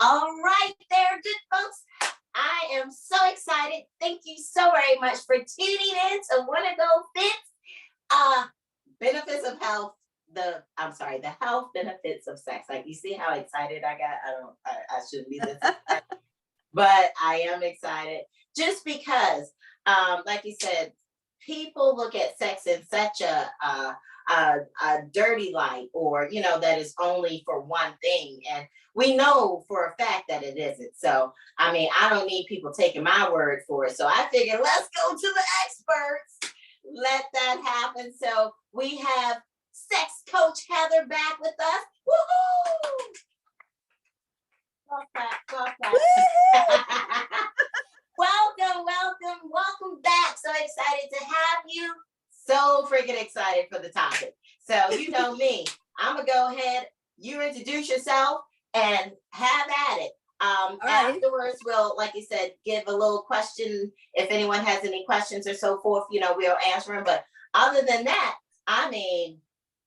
All right there, good folks. I am so excited. Thank you so very much for tuning in to Wanna Go Fit. Benefits of health. The health benefits of sex. Like you see how excited I got. I shouldn't be this excited, but I am excited just because, like you said, people look at sex in such a dirty light, or that is only for one thing, and we know for a fact that it isn't. So I mean, I don't need people taking my word for it. So I figured, let's go to the experts. Let that happen. So we have sex coach Heather back with us. Woohoo! Welcome back. So excited to have you. So freaking excited for the topic. So you know me, I'm gonna go ahead. You introduce yourself and have at it. Right. Afterwards, we'll, like you said, give a little question. If anyone has any questions or so forth, we'll answer them. But other than that, I mean,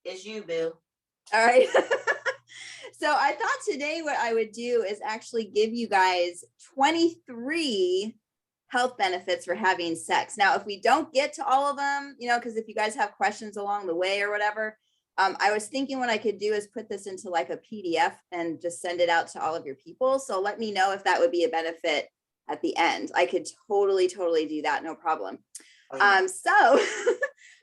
it's you, boo. All right. So I thought today what I would do is actually give you guys 23 health benefits for having sex. Now, if we don't get to all of them, because if you guys have questions along the way or whatever, I was thinking what I could do is put this into like a PDF and just send it out to all of your people. So let me know if that would be a benefit at the end. I could totally do that. No problem. Oh, yeah. So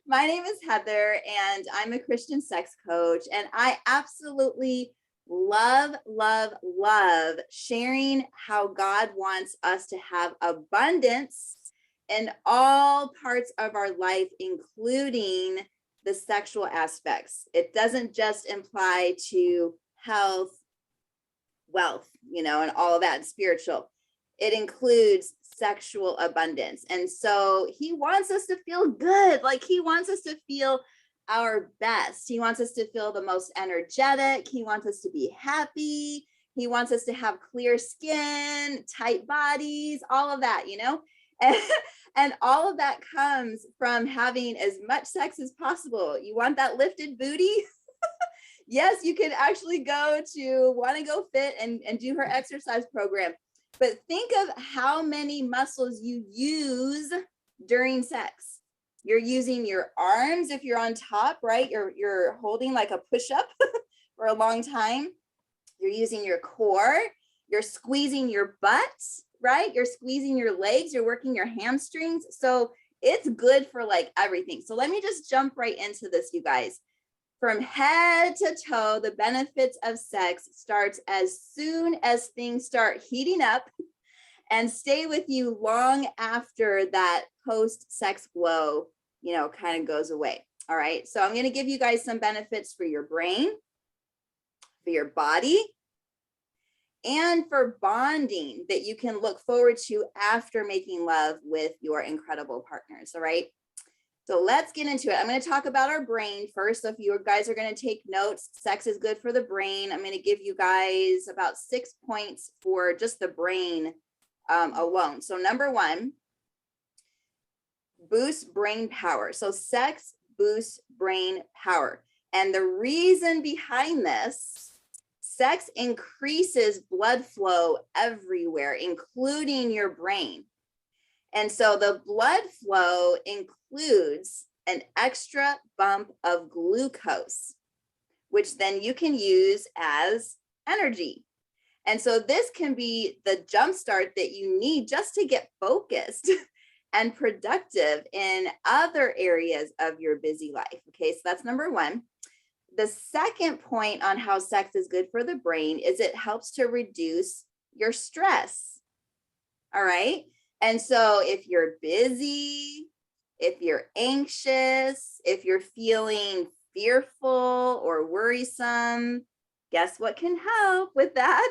my name is Heather and I'm a Christian sex coach, and I absolutely love sharing how God wants us to have abundance in all parts of our life, including the sexual aspects. It doesn't just imply to health, wealth, and all of that, and spiritual. It includes sexual abundance. And so he wants us to feel good. Like he wants us to feel our best. He wants us to feel the most energetic. He wants us to be happy. He wants us to have clear skin, tight bodies, all of that, and all of that comes from having as much sex as possible. You want that lifted booty? Yes, you can actually go to Wanna Go Fit and do her exercise program. But think of how many muscles you use during sex. You're using your arms if you're on top, right? You're holding like a push-up for a long time. You're using your core. You're squeezing your butt, right? You're squeezing your legs. You're working your hamstrings. So it's good for like everything. So let me just jump right into this, you guys. From head to toe, the benefits of sex starts as soon as things start heating up and stay with you long after that post-sex glow, kind of goes away. All right. So I'm going to give you guys some benefits for your brain, for your body, and for bonding that you can look forward to after making love with your incredible partners. All right. So let's get into it. I'm going to talk about our brain first. So if you guys are going to take notes, sex is good for the brain. I'm going to give you guys about 6 points for just the brain alone. So number 1, boost brain power. So sex boosts brain power. And the reason behind this, sex increases blood flow everywhere, including your brain. And so the blood flow includes an extra bump of glucose, which then you can use as energy. And so this can be the jumpstart that you need just to get focused and productive in other areas of your busy life. Okay, so that's number 1. The second point on how sex is good for the brain is it helps to reduce your stress. All right. And so if you're busy, if you're anxious, if you're feeling fearful or worrisome, guess what can help with that?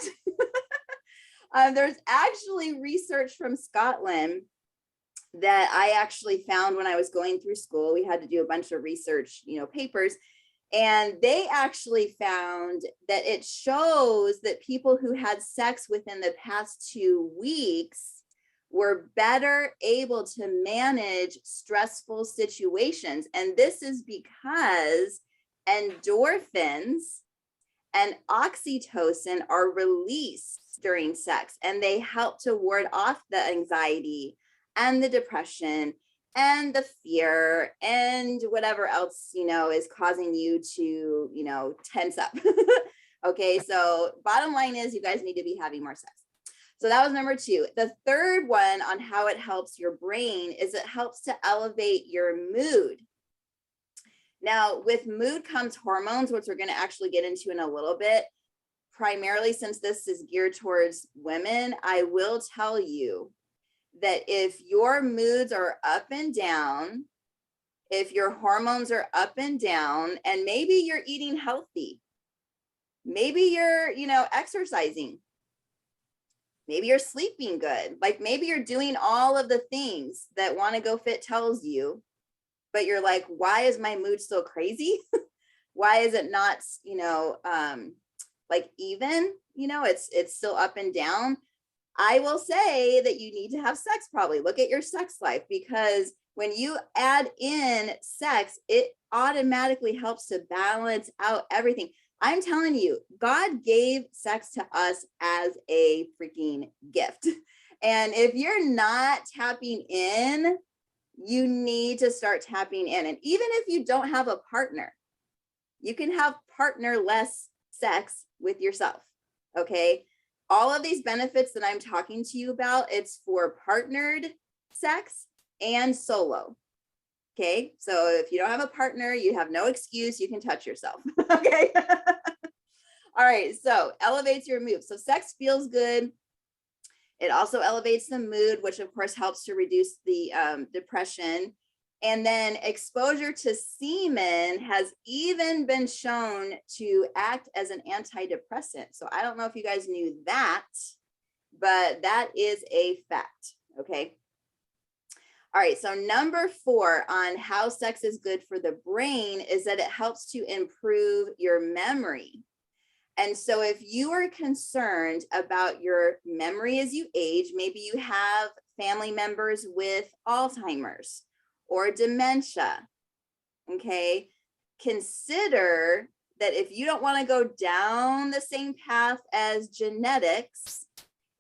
There's actually research from Scotland that I actually found when I was going through school. We had to do a bunch of research, papers. And they actually found that it shows that people who had sex within the past 2 weeks were better able to manage stressful situations. And this is because endorphins and oxytocin are released during sex, and they help to ward off the anxiety and the depression and the fear and whatever else, is causing you to, tense up. Okay, so bottom line is you guys need to be having more sex. So that was number 2. The third one on how it helps your brain is it helps to elevate your mood. Now, with mood comes hormones, which we're going to actually get into in a little bit. Primarily, since this is geared towards women, I will tell you that if your moods are up and down, if your hormones are up and down, and maybe you're eating healthy, maybe you're, exercising, maybe you're sleeping good, like maybe you're doing all of the things that Want to Go Fit tells you, but you're like, why is my mood so crazy? Why is it not, like even, it's still up and down. I will say that you need to have sex probably. Look at your sex life, because when you add in sex, it automatically helps to balance out everything. I'm telling you, God gave sex to us as a freaking gift. And if you're not tapping in, you need to start tapping in. And even if you don't have a partner, you can have partner-less sex with yourself, okay? All of these benefits that I'm talking to you about, it's for partnered sex and solo, okay? So if you don't have a partner, you have no excuse, you can touch yourself, okay? All right, so elevates your mood. So sex feels good. It also elevates the mood, which of course helps to reduce the depression. And then exposure to semen has even been shown to act as an antidepressant. So I don't know if you guys knew that, but that is a fact, okay? All right, so number 4 on how sex is good for the brain is that it helps to improve your memory. And so if you are concerned about your memory as you age, maybe you have family members with Alzheimer's or dementia, okay, consider that if you don't want to go down the same path as genetics,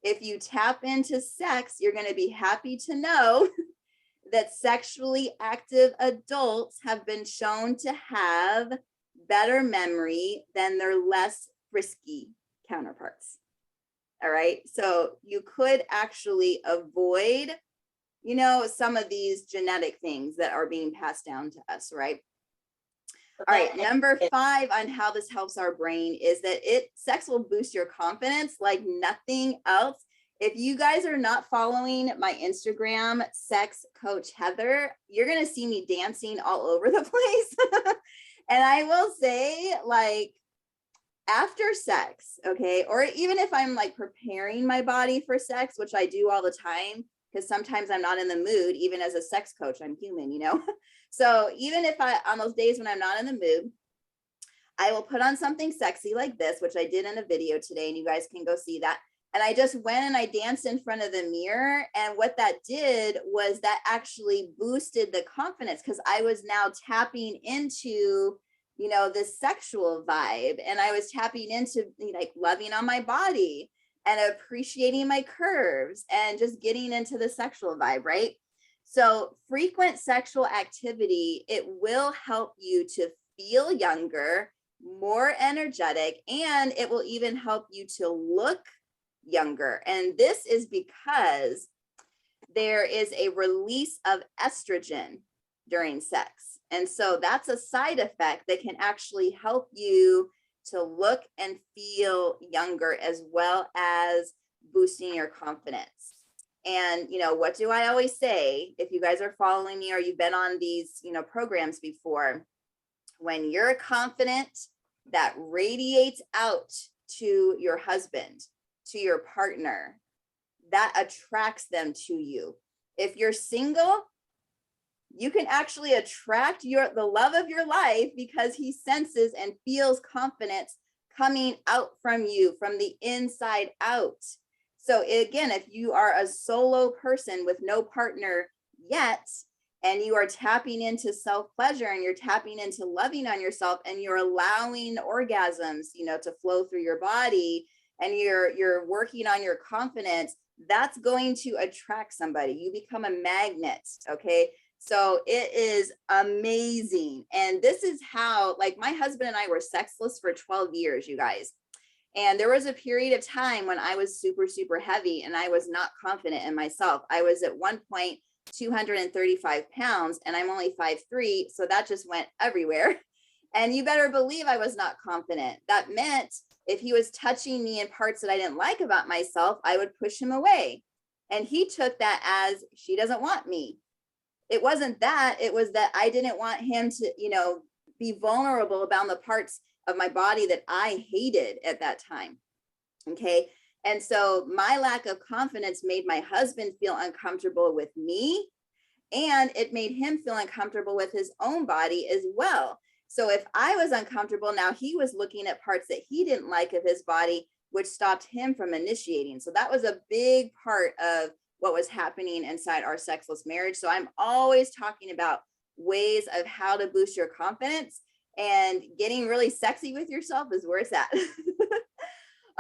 if you tap into sex, you're going to be happy to know that sexually active adults have been shown to have better memory than their less frisky counterparts. All right, so you could actually avoid, some of these genetic things that are being passed down to us, right? All right, number 5 on how this helps our brain is that sex will boost your confidence like nothing else. If you guys are not following my Instagram, Sex Coach Heather, you're going to see me dancing all over the place. And I will say, like, after sex, okay, or even if I'm like preparing my body for sex, which I do all the time, because sometimes I'm not in the mood, even as a sex coach, I'm human, So even if on those days when I'm not in the mood, I will put on something sexy like this, which I did in a video today, and you guys can go see that. And I just went and I danced in front of the mirror. And what that did was that actually boosted the confidence, because I was now tapping into, this sexual vibe. And I was tapping into like loving on my body and appreciating my curves and just getting into the sexual vibe, right? So frequent sexual activity, it will help you to feel younger, more energetic, and it will even help you to look younger. And this is because there is a release of estrogen during sex. And so that's a side effect that can actually help you to look and feel younger, as well as boosting your confidence. And, what do I always say? If you guys are following me or you've been on these, programs before, when you're confident, that radiates out to your husband, to your partner, that attracts them to you. If you're single, you can actually attract the love of your life because he senses and feels confidence coming out from you from the inside out. So again, if you are a solo person with no partner yet, and you are tapping into self-pleasure, and you're tapping into loving on yourself, and you're allowing orgasms, to flow through your body, and you're working on your confidence, that's going to attract somebody. You become a magnet, okay? So it is amazing. And this is how, like, my husband and I were sexless for 12 years, you guys. And there was a period of time when I was super, super heavy and I was not confident in myself. I was at one point 235 pounds and I'm only 5'3". So that just went everywhere. And you better believe I was not confident. That meant if he was touching me in parts that I didn't like about myself, I would push him away. And he took that as, she doesn't want me. It wasn't that, it was that I didn't want him to, be vulnerable about the parts of my body that I hated at that time. Okay. And so my lack of confidence made my husband feel uncomfortable with me, and it made him feel uncomfortable with his own body as well. So if I was uncomfortable, now he was looking at parts that he didn't like of his body, which stopped him from initiating. So that was a big part of what was happening inside our sexless marriage. So I'm always talking about ways of how to boost your confidence, and getting really sexy with yourself is where it's at.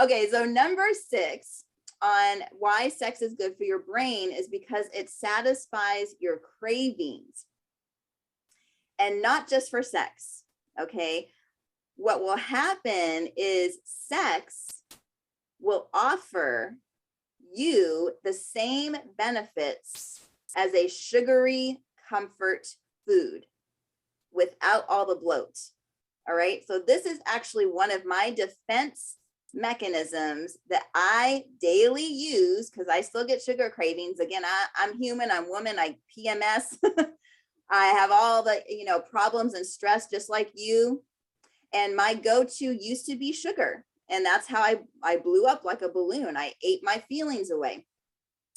Okay, so number 6 on why sex is good for your brain is because it satisfies your cravings, and not just for sex. Okay, what will happen is sex will offer you the same benefits as a sugary comfort food without all the bloat. All right. So this is actually one of my defense mechanisms that I daily use, because I still get sugar cravings. Again, I'm human, I'm woman, I PMS. I have all the, problems and stress just like you. And my go-to used to be sugar. And that's how I blew up like a balloon. I ate my feelings away.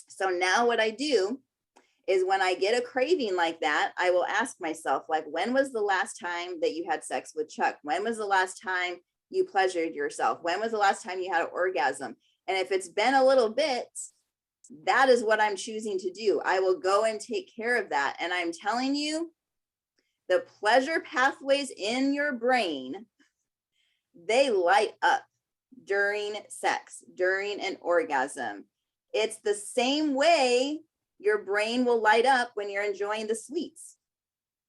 So now what I do is when I get a craving like that, I will ask myself, like, when was the last time that you had sex with Chuck? When was the last time you pleasured yourself? When was the last time you had an orgasm? And if it's been a little bit, that is what I'm choosing to do. I will go and take care of that. And I'm telling you, the pleasure pathways in your brain, they light up during sex, during an orgasm. It's the same way your brain will light up when you're enjoying the sweets.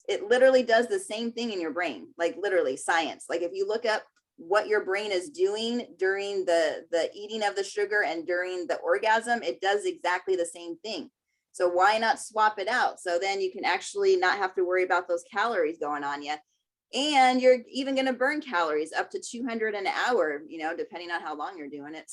It literally does the same thing in your brain, like literally science. Like if you look up what your brain is doing during the eating of the sugar and during the orgasm, it does exactly the same thing. So why not swap it out? So then you can actually not have to worry about those calories going on you. And you're even going to burn calories up to 200 an hour, depending on how long you're doing it.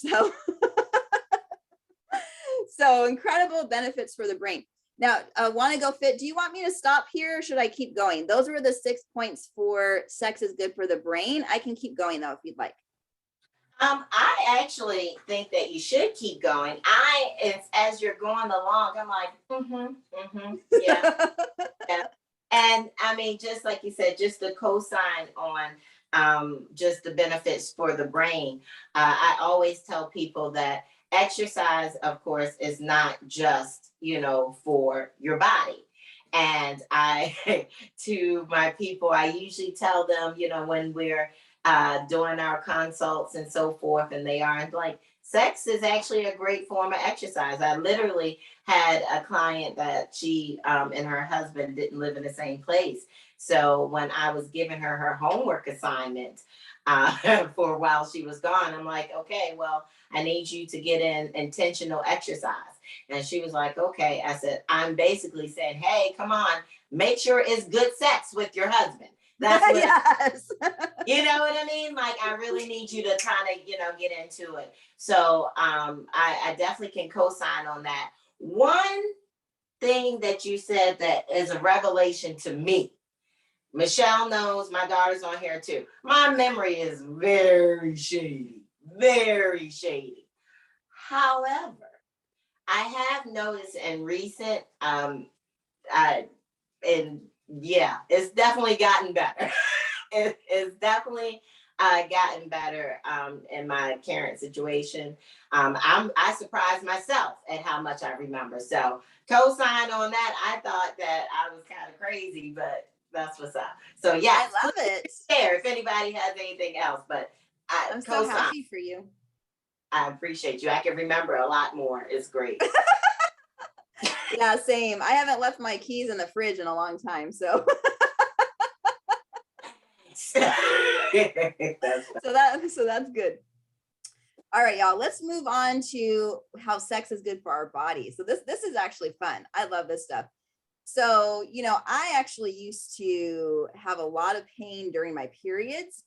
So incredible benefits for the brain. Now, Want to Go Fit, do you want me to stop here, or should I keep going? Those were the 6 points for sex is good for the brain. I can keep going though, if you'd like. I actually think that you should keep going. It's as you're going along, I'm like, yeah, yeah. And I mean, just like you said, just the cosign on just the benefits for the brain. I always tell people that exercise, of course, is not just, for your body. And to my people, I usually tell them, when we're doing our consults and so forth, and they aren't like, sex is actually a great form of exercise. I literally had a client that she and her husband didn't live in the same place. So when I was giving her homework assignment for while she was gone, I'm like, okay, well, I need you to get in intentional exercise. And she was like, okay. I said, I'm basically saying, hey, come on, make sure it's good sex with your husband. That's what Yes. you know what I mean? Like, I really need you to kind of, get into it. So I definitely can co-sign on that. One thing that you said that is a revelation to me, Michelle knows, my daughter's on here too. My memory is very shady, very shady. However, I have noticed in recent, and yeah, it's definitely gotten better. It's definitely gotten better in my current situation. I surprised myself at how much I remember. So co-sign on that. I thought that I was kind of crazy, but that's what's up. So I yes, love please it. share if anybody has anything else. But I I'm so co-sign. happy for you. I appreciate you. I can remember a lot more. It's great. Yeah, same. I haven't left my keys in the fridge in a long time, so That's so that's good. All right, y'all, let's move on to how sex is good for our body. So this is actually fun. I love this stuff. So, I actually used to have a lot of pain during my periods.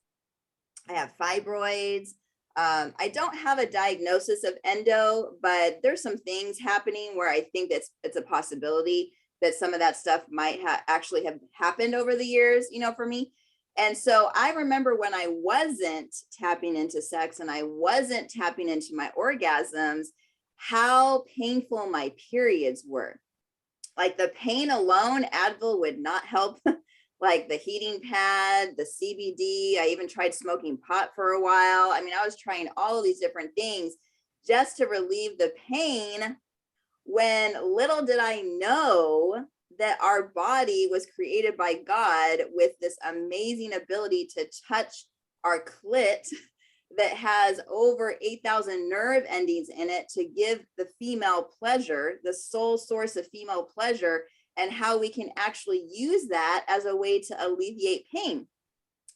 I have fibroids. I don't have a diagnosis of endo, but there's some things happening where I think it's a possibility that some of that stuff might actually have happened over the years, for me. And so I remember when I wasn't tapping into sex and I wasn't tapping into my orgasms, how painful my periods were. Like the pain alone, Advil would not help. Like the heating pad, the CBD. I even tried smoking pot for a while. I mean, I was trying all of these different things just to relieve the pain, when little did I know that our body was created by God with this amazing ability to touch our clit that has over 8,000 nerve endings in it to give the female pleasure, the sole source of female pleasure, and how we can actually use that as a way to alleviate pain.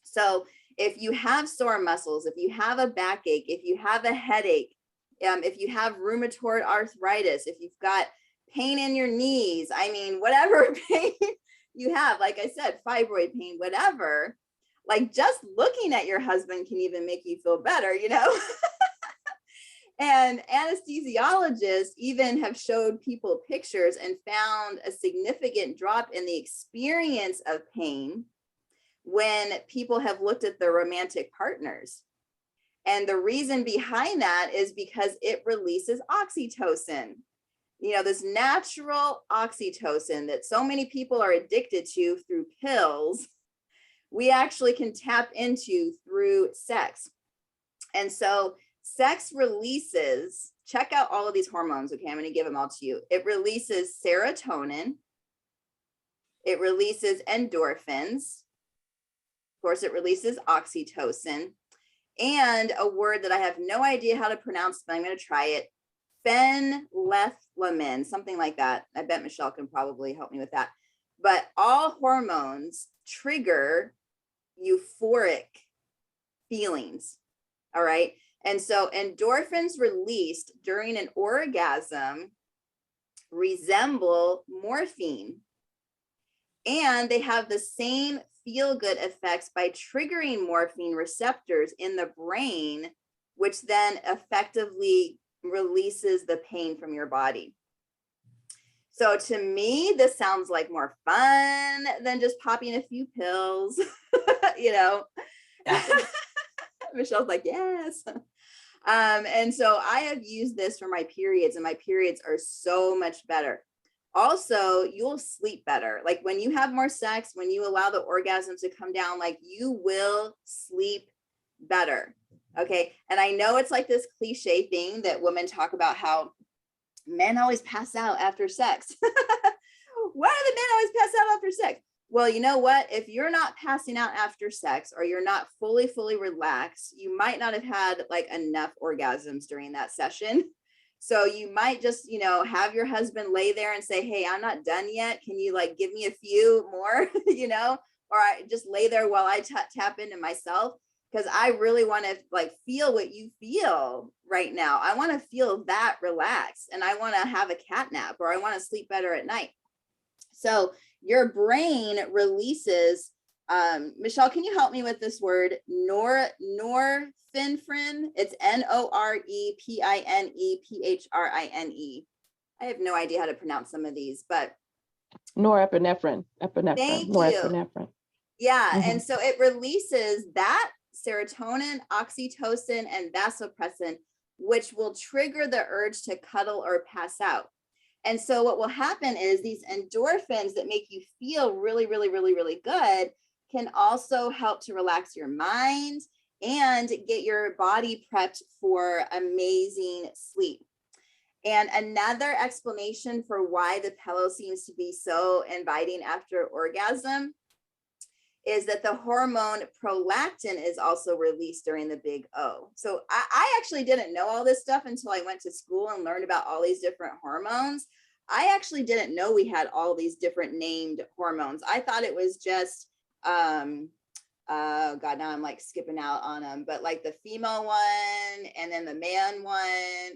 So if you have sore muscles, if you have a backache, if you have a headache, if you have rheumatoid arthritis, if you've got pain in your knees, I mean, whatever pain you have, like I said, fibroid pain, whatever, like just looking at your husband can even make you feel better, And anesthesiologists even have showed people pictures and found a significant drop in the experience of pain when people have looked at their romantic partners. And the reason behind that is because it releases oxytocin. This natural oxytocin that so many people are addicted to through pills, we actually can tap into through sex. And so sex releases, check out all of these hormones. Okay, I'm going to give them all to you. It releases serotonin. It releases endorphins. Of course, it releases oxytocin. And a word that I have no idea how to pronounce, but I'm going to try it. Phenethylamine, something like that. I bet Michelle can probably help me with that. But all hormones trigger euphoric feelings. All right. And so endorphins released during an orgasm resemble morphine. And they have the same feel-good effects by triggering morphine receptors in the brain, which then effectively releases the pain from your body. So to me, this sounds like more fun than just popping a few pills, Michelle's like, yes. And so I have used this for my periods, and my periods are so much better. Also, you'll sleep better. Like when you have more sex, when you allow the orgasm to come down, like you will sleep better. Okay. And I know it's like this cliche thing that women talk about, how men always pass out after sex. Why do the men always pass out after sex? Well, you know what? If you're not passing out after sex, or you're not fully relaxed, you might not have had like enough orgasms during that session. So you might just, have your husband lay there and say, hey, I'm not done yet. Can you like give me a few more, or I just lay there while I tap into myself. Because I really want to like feel what you feel right now. I want to feel that relaxed, and I want to have a cat nap, or I want to sleep better at night. So your brain releases, Michelle, can you help me with this word? Norepinephrine. It's Norepinephrine. I have no idea how to pronounce some of these, but Norepinephrine. Thank you. Norepinephrine. Yeah. Mm-hmm. And so it releases that serotonin, oxytocin, and vasopressin, which will trigger the urge to cuddle or pass out. And so what will happen is these endorphins that make you feel really, really, really, really good can also help to relax your mind. and get your body prepped for amazing sleep. And another explanation for why the pillow seems to be so inviting after orgasm is that the hormone prolactin is also released during the big O. So I actually didn't know all this stuff until I went to school and learned about all these different hormones. I actually didn't know we had all these different named hormones. I thought it was just, God, now I'm like skipping out on them, but like the female one and then the man one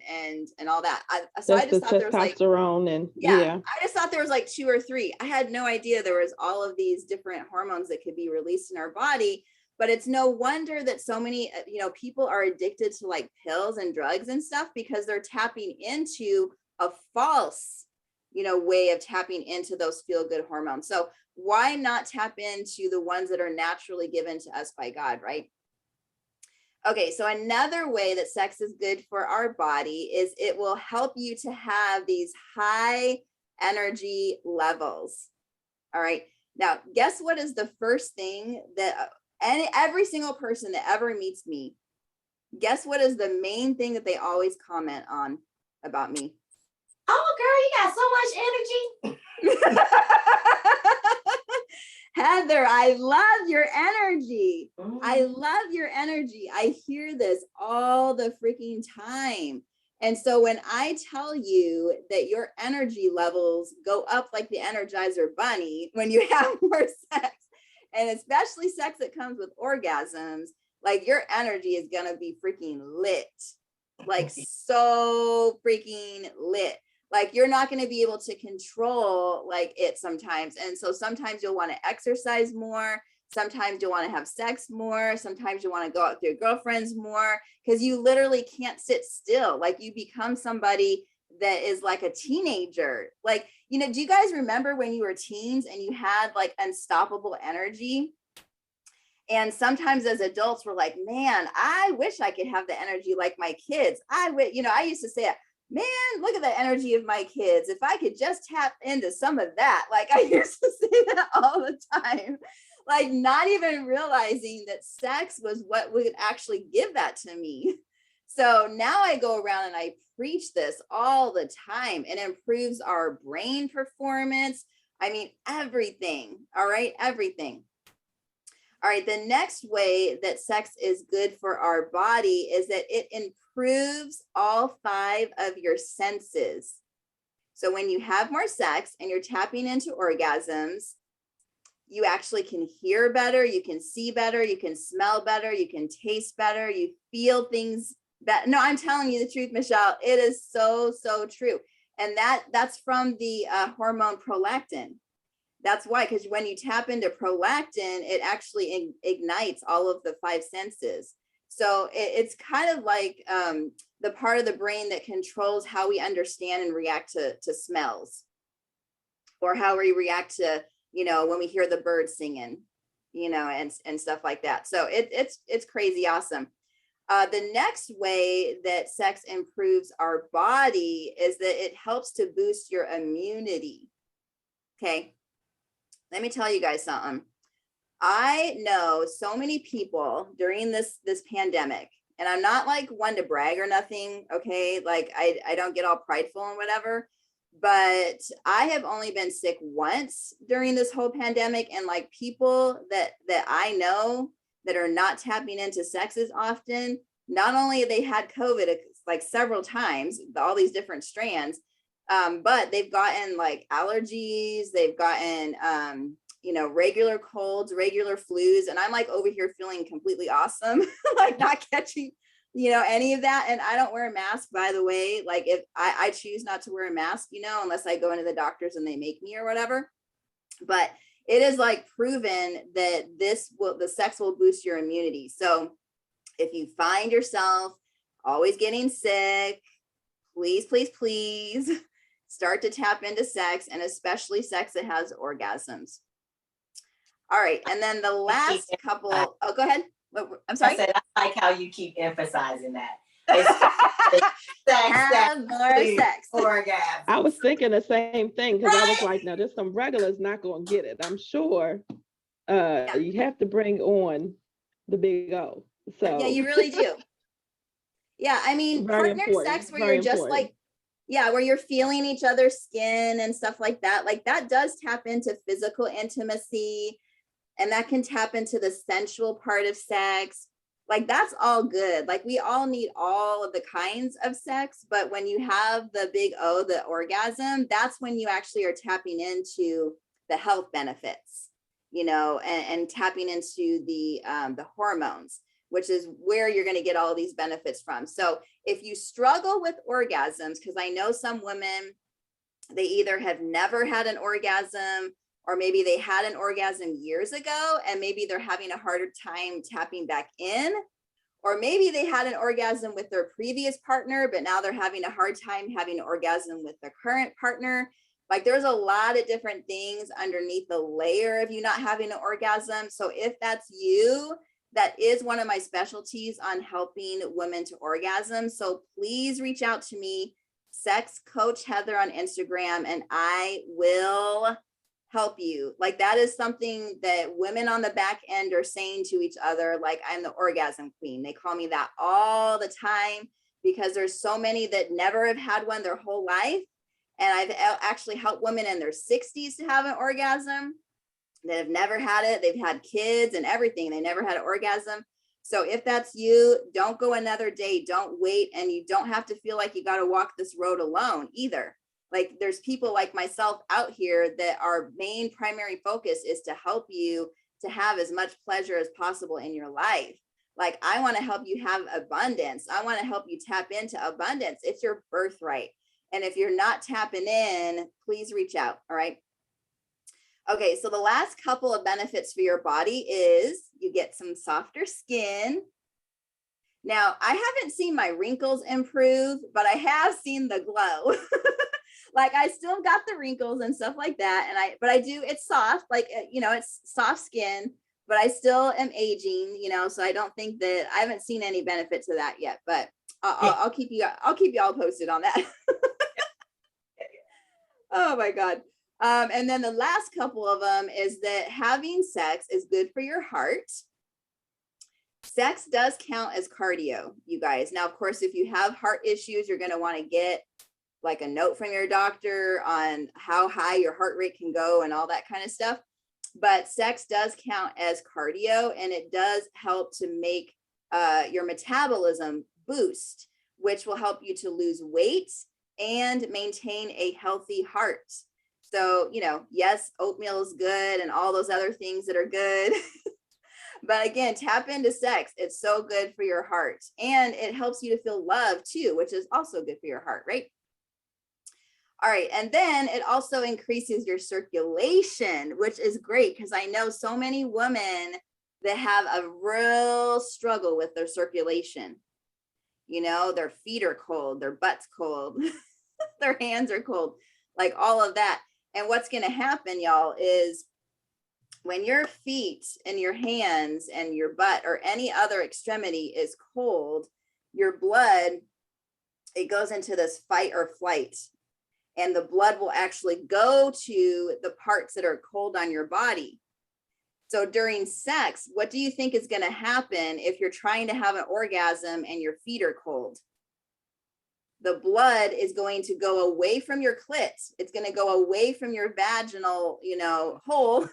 and all that. So I just thought there was like testosterone and yeah, I just thought there was like 2 or 3. I had no idea there was all of these different hormones that could be released in our body. But it's no wonder that so many, people are addicted to like pills and drugs and stuff because they're tapping into a false, way of tapping into those feel-good hormones. So why not tap into the ones that are naturally given to us by God, right? Okay, so another way that sex is good for our body is it will help you to have these high energy levels. All right, now guess what is the first thing that every single person that ever meets me, guess what is the main thing that they always comment on about me? Oh, girl, you got so much energy. Heather, I love your energy. I love your energy. I hear this all the freaking time. And so when I tell you that your energy levels go up like the Energizer Bunny when you have more sex, and especially sex that comes with orgasms, like your energy is going to be freaking lit, like so freaking lit. Like you're not going to be able to control like it sometimes. And so sometimes you'll want to exercise more. Sometimes you'll want to have sex more. Sometimes you want to go out with your girlfriends more because you literally can't sit still. Like you become somebody that is like a teenager. Like, do you guys remember when you were teens and you had like unstoppable energy? And sometimes as adults, we're like, man, I wish I could have the energy like my kids. I used to say, man, look at the energy of my kids. If I could just tap into some of that. Like I used to say that all the time, like not even realizing that sex was what would actually give that to me. So now I go around and I preach this all the time. It improves our brain performance. I mean, everything. All right, everything. All right, the next way that sex is good for our body is that it improves all 5 of your senses. So when you have more sex and you're tapping into orgasms, you actually can hear better, you can see better, you can smell better, you can taste better, you feel things better. No, I'm telling you the truth, Michelle. It is so, so true. And that's from the hormone prolactin. That's why, because when you tap into prolactin, it actually ignites all of the 5 senses. So it's kind of like the part of the brain that controls how we understand and react to smells, or how we react to, when we hear the birds singing, and stuff like that. So it's crazy awesome. The next way that sex improves our body is that it helps to boost your immunity. Okay. Let me tell you guys something. I know so many people during this pandemic, and I'm not like one to brag or nothing. Okay. Like I don't get all prideful and whatever, but I have only been sick once during this whole pandemic. And like people that I know that are not tapping into sex as often, not only have they had COVID like several times, all these different strands, but they've gotten like allergies, they've gotten, regular colds, regular flus. And I'm like over here feeling completely awesome, like not catching, any of that. And I don't wear a mask, by the way. Like if I choose not to wear a mask, unless I go into the doctors and they make me or whatever. But it is like proven that the sex will boost your immunity. So if you find yourself always getting sick, please, please, please start to tap into sex, and especially sex that has orgasms. All right. And then the last couple, go ahead. I'm sorry. I like how you keep emphasizing that. Have more sex. Orgasm. I was thinking the same thing because I was like, now there's some regulars not going to get it. I'm sure you have to bring on the big O. Yeah, So you really do. Yeah, I mean, very partner important, sex where very you're just important. like, yeah, where you're feeling each other's skin and stuff like that does tap into physical intimacy, and that can tap into the sensual part of sex. Like that's all good. Like we all need all of the kinds of sex, but when you have the big O, the orgasm, that's when you actually are tapping into the health benefits, and tapping into the hormones, which is where you're going to get all of these benefits from. So if you struggle with orgasms, because I know some women, they either have never had an orgasm, or maybe they had an orgasm years ago and maybe they're having a harder time tapping back in, or maybe they had an orgasm with their previous partner but now they're having a hard time having an orgasm with their current partner. Like there's a lot of different things underneath the layer of you not having an orgasm. So if that's you, that is one of my specialties on helping women to orgasm. So please reach out to me, Sex Coach Heather on Instagram, and I will help you. Like that is something that women on the back end are saying to each other, like I'm the orgasm queen. They call me that all the time because there's so many that never have had one their whole life. And I've actually helped women in their 60s to have an orgasm that have never had it. They've had kids and everything. They never had an orgasm. So if that's you, don't go another day. Don't wait. And you don't have to feel like you got to walk this road alone either. Like there's people like myself out here that our main primary focus is to help you to have as much pleasure as possible in your life. Like I want to help you have abundance. I want to help you tap into abundance. It's your birthright. And if you're not tapping in, please reach out. All right. Okay, so the last couple of benefits for your body is you get some softer skin. Now, I haven't seen my wrinkles improve, but I have seen the glow. Like I still got the wrinkles and stuff like that. But I do, it's soft, like, it's soft skin, but I still am aging, so I don't think that I haven't seen any benefit to that yet, but I'll keep you all posted on that. Oh my God. And then the last couple of them is that having sex is good for your heart. Sex does count as cardio, you guys. Now, of course, if you have heart issues, you're going to want to get like a note from your doctor on how high your heart rate can go and all that kind of stuff. But sex does count as cardio, and it does help to make your metabolism boost, which will help you to lose weight and maintain a healthy heart. So, yes, oatmeal is good and all those other things that are good. But again, tap into sex. It's so good for your heart. And it helps you to feel love too, which is also good for your heart, right? All right. And then it also increases your circulation, which is great because I know so many women that have a real struggle with their circulation. Their feet are cold, their butt's cold, their hands are cold, like all of that. And what's going to happen, y'all, is when your feet and your hands and your butt or any other extremity is cold, your blood, it goes into this fight or flight. And the blood will actually go to the parts that are cold on your body. So during sex, what do you think is going to happen if you're trying to have an orgasm and your feet are cold? The blood is going to go away from your clit. It's going to go away from your vaginal, hole,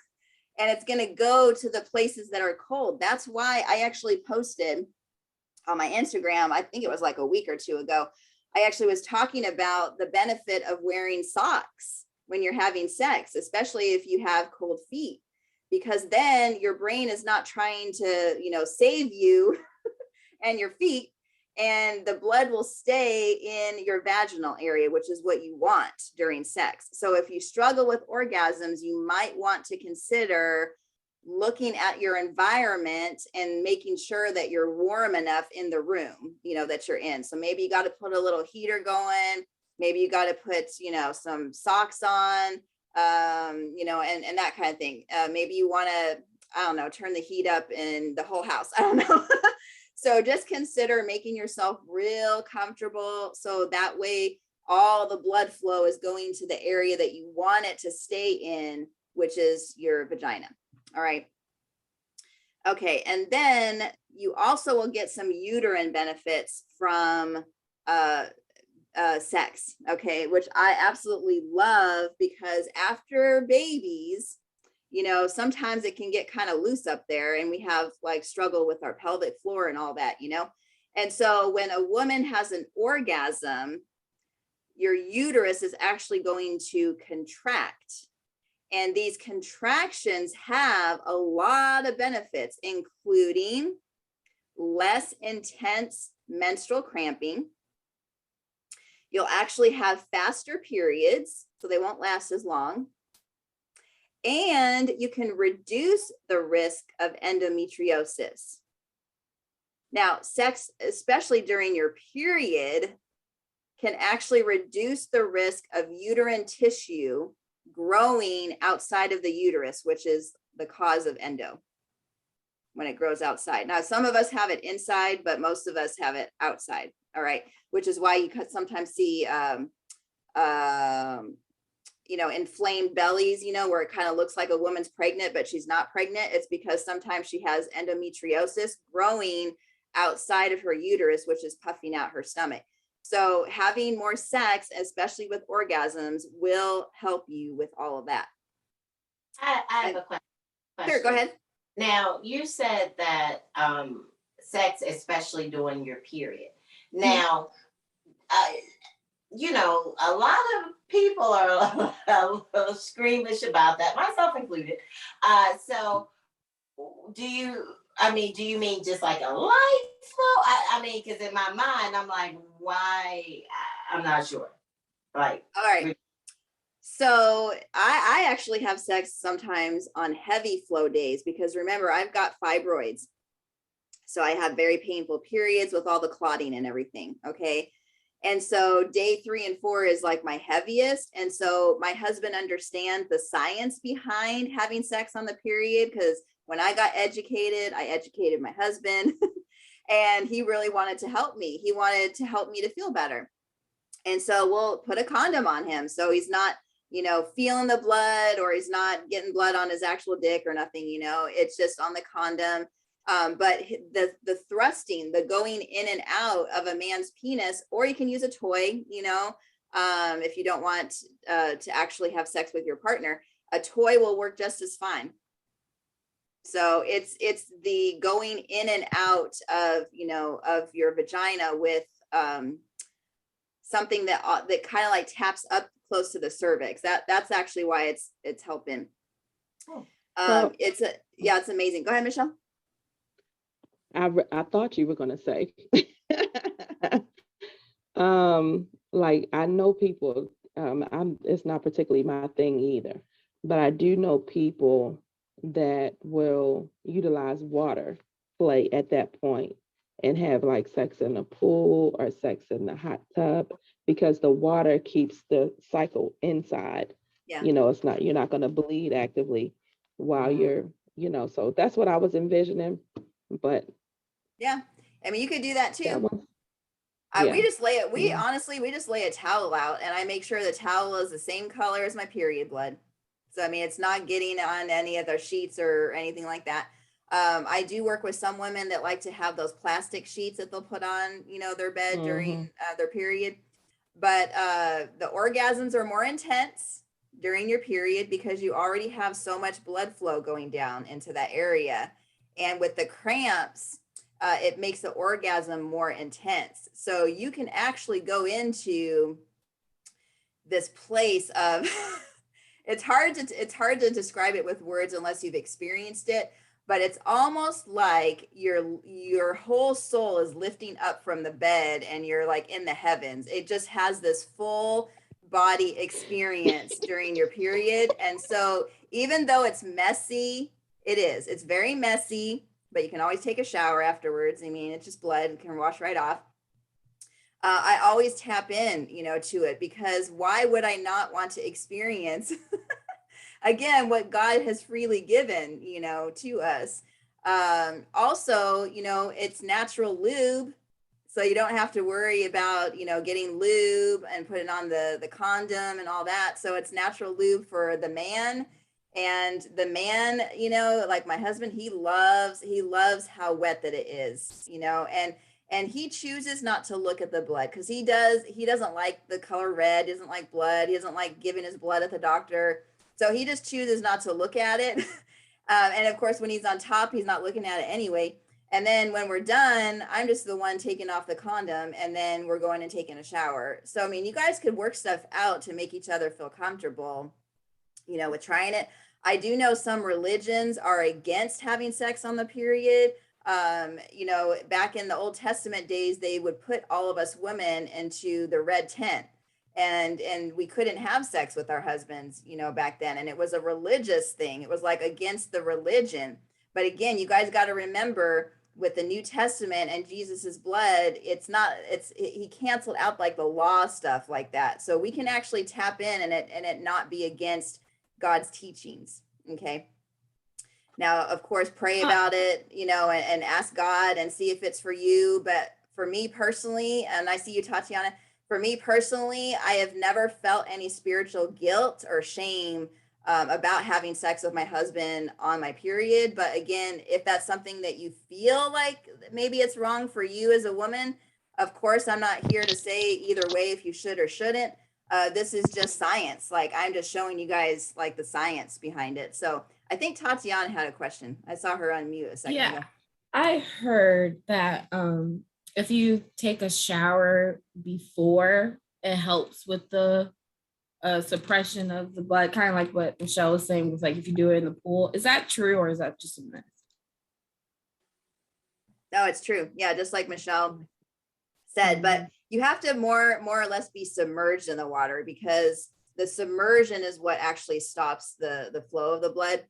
and it's going to go to the places that are cold. That's why I actually posted on my Instagram, I think it was like a week or two ago, I actually was talking about the benefit of wearing socks when you're having sex, especially if you have cold feet, because then your brain is not trying to, save you and your feet, and the blood will stay in your vaginal area, which is what you want during sex. So if you struggle with orgasms, you might want to consider looking at your environment and making sure that you're warm enough in the room, that you're in. So maybe you got to put a little heater going. Maybe you got to put, some socks on, and that kind of thing. Maybe you want to, I don't know, turn the heat up in the whole house. I don't know. So just consider making yourself real comfortable. So that way all the blood flow is going to the area that you want it to stay in, which is your vagina. All right. Okay, and then you also will get some uterine benefits from sex, okay, which I absolutely love, because after babies, you know, sometimes it can get kind of loose up there and we have like struggle with our pelvic floor and all that, you know. And so when a woman has an orgasm, your uterus is actually going to contract. And these contractions have a lot of benefits, including less intense menstrual cramping. You'll actually have faster periods, so they won't last as long. And you can reduce the risk of endometriosis. Now, sex, especially during your period, can actually reduce the risk of uterine tissue growing outside of the uterus, which is the cause of endo when it grows outside. Now, some of us have it inside, but most of us have it outside. All right, which is why you could sometimes see, you know, inflamed bellies, you know, where it kind of looks like a woman's pregnant, but she's not pregnant. It's because sometimes she has endometriosis growing outside of her uterus, which is puffing out her stomach. So having more sex, especially with orgasms, will help you with all of that. I have a question. Sure, go ahead. Now, you said that sex, especially during your period. Now, you know, a lot of people are a little squeamish about that, myself included. So, do you? I mean, do you mean just like a light flow? I mean, because in my mind, I'm like, why? I'm not sure. Like, All right. So I actually have sex sometimes on heavy flow days, because remember, I've got fibroids. So I have very painful periods with all the clotting and everything. Okay. And so day 3 and 4 is like my heaviest. And so my husband understands the science behind having sex on the period, because when I got educated, I educated my husband and he really wanted to help me. He wanted to help me to feel better. And so we'll put a condom on him, so he's not, you know, feeling the blood, or he's not getting blood on his actual dick or nothing, you know, it's just on the condom. But the thrusting, the going in and out of a man's penis, or you can use a toy, you know, if you don't want to actually have sex with your partner, a toy will work just as fine. So it's the going in and out of, you know, of your vagina with something that kind of like taps up close to the cervix. That's actually why it's helping. It's amazing. Go ahead, Michelle. I thought you were going to say, like, I know people, it's not particularly my thing either, but I do know people that will utilize water play at that point and have like sex in a pool or sex in the hot tub, because the water keeps the cycle inside. Yeah. You know, it's not, you're not going to bleed actively while you're, you know, so that's what I was envisioning. But yeah, I mean, you could do that too. that was, we just lay it. Honestly, we just lay a towel out, and I make sure the towel is the same color as my period blood. So, I mean, it's not getting on any of their sheets or anything like that. I do work with some women that like to have those plastic sheets that they'll put on, you know, their bed during their period. But the orgasms are more intense during your period, because you already have so much blood flow going down into that area. And with the cramps, it makes the orgasm more intense. So you can actually go into this place of it's hard to describe it with words unless you've experienced it, but it's almost like your whole soul is lifting up from the bed and you're like in the heavens. It just has this full body experience during your period. And so even though it's messy, it's very messy, but you can always take a shower afterwards. I mean, it's just blood and can wash right off. I always tap in, you know, to it, because why would I not want to experience again what God has freely given, you know, to us? Also, you know, it's natural lube, so you don't have to worry about, you know, getting lube and putting on the condom and all that. So it's natural lube for the man, And the man, you know, like my husband, he loves how wet that it is, you know, and he chooses not to look at the blood because he doesn't like the color red, doesn't like blood, he doesn't like giving his blood at the doctor. So he just chooses not to look at it. And of course, when he's on top, he's not looking at it anyway. And then when we're done, I'm just the one taking off the condom and then we're going and taking a shower. So, I mean, you guys could work stuff out to make each other feel comfortable, you know, with trying it. I do know some religions are against having sex on the period. You know, back in the Old Testament days, they would put all of us women into the red tent, and we couldn't have sex with our husbands, you know, back then. And it was a religious thing. It was like against the religion. But again, you guys got to remember with the New Testament and Jesus's blood, he canceled out like the law stuff like that. So we can actually tap in and it not be against God's teachings. Okay. Now, of course, pray about it, you know, and ask God and see if it's for you. But for me personally, and I see you, Tatiana, for me personally, I have never felt any spiritual guilt or shame about having sex with my husband on my period. But again, if that's something that you feel like maybe it's wrong for you as a woman, of course, I'm not here to say either way if you should or shouldn't. This is just science. Like I'm just showing you guys like the science behind it. So I think Tatiana had a question. I saw her unmute a second ago. I heard that if you take a shower before, it helps with the suppression of the blood, kind of like what Michelle was saying, was like if you do it in the pool. Is that true or is that just a myth? No, it's true. Yeah, just like Michelle said, but you have to more or less be submerged in the water because the submersion is what actually stops the flow of the blood.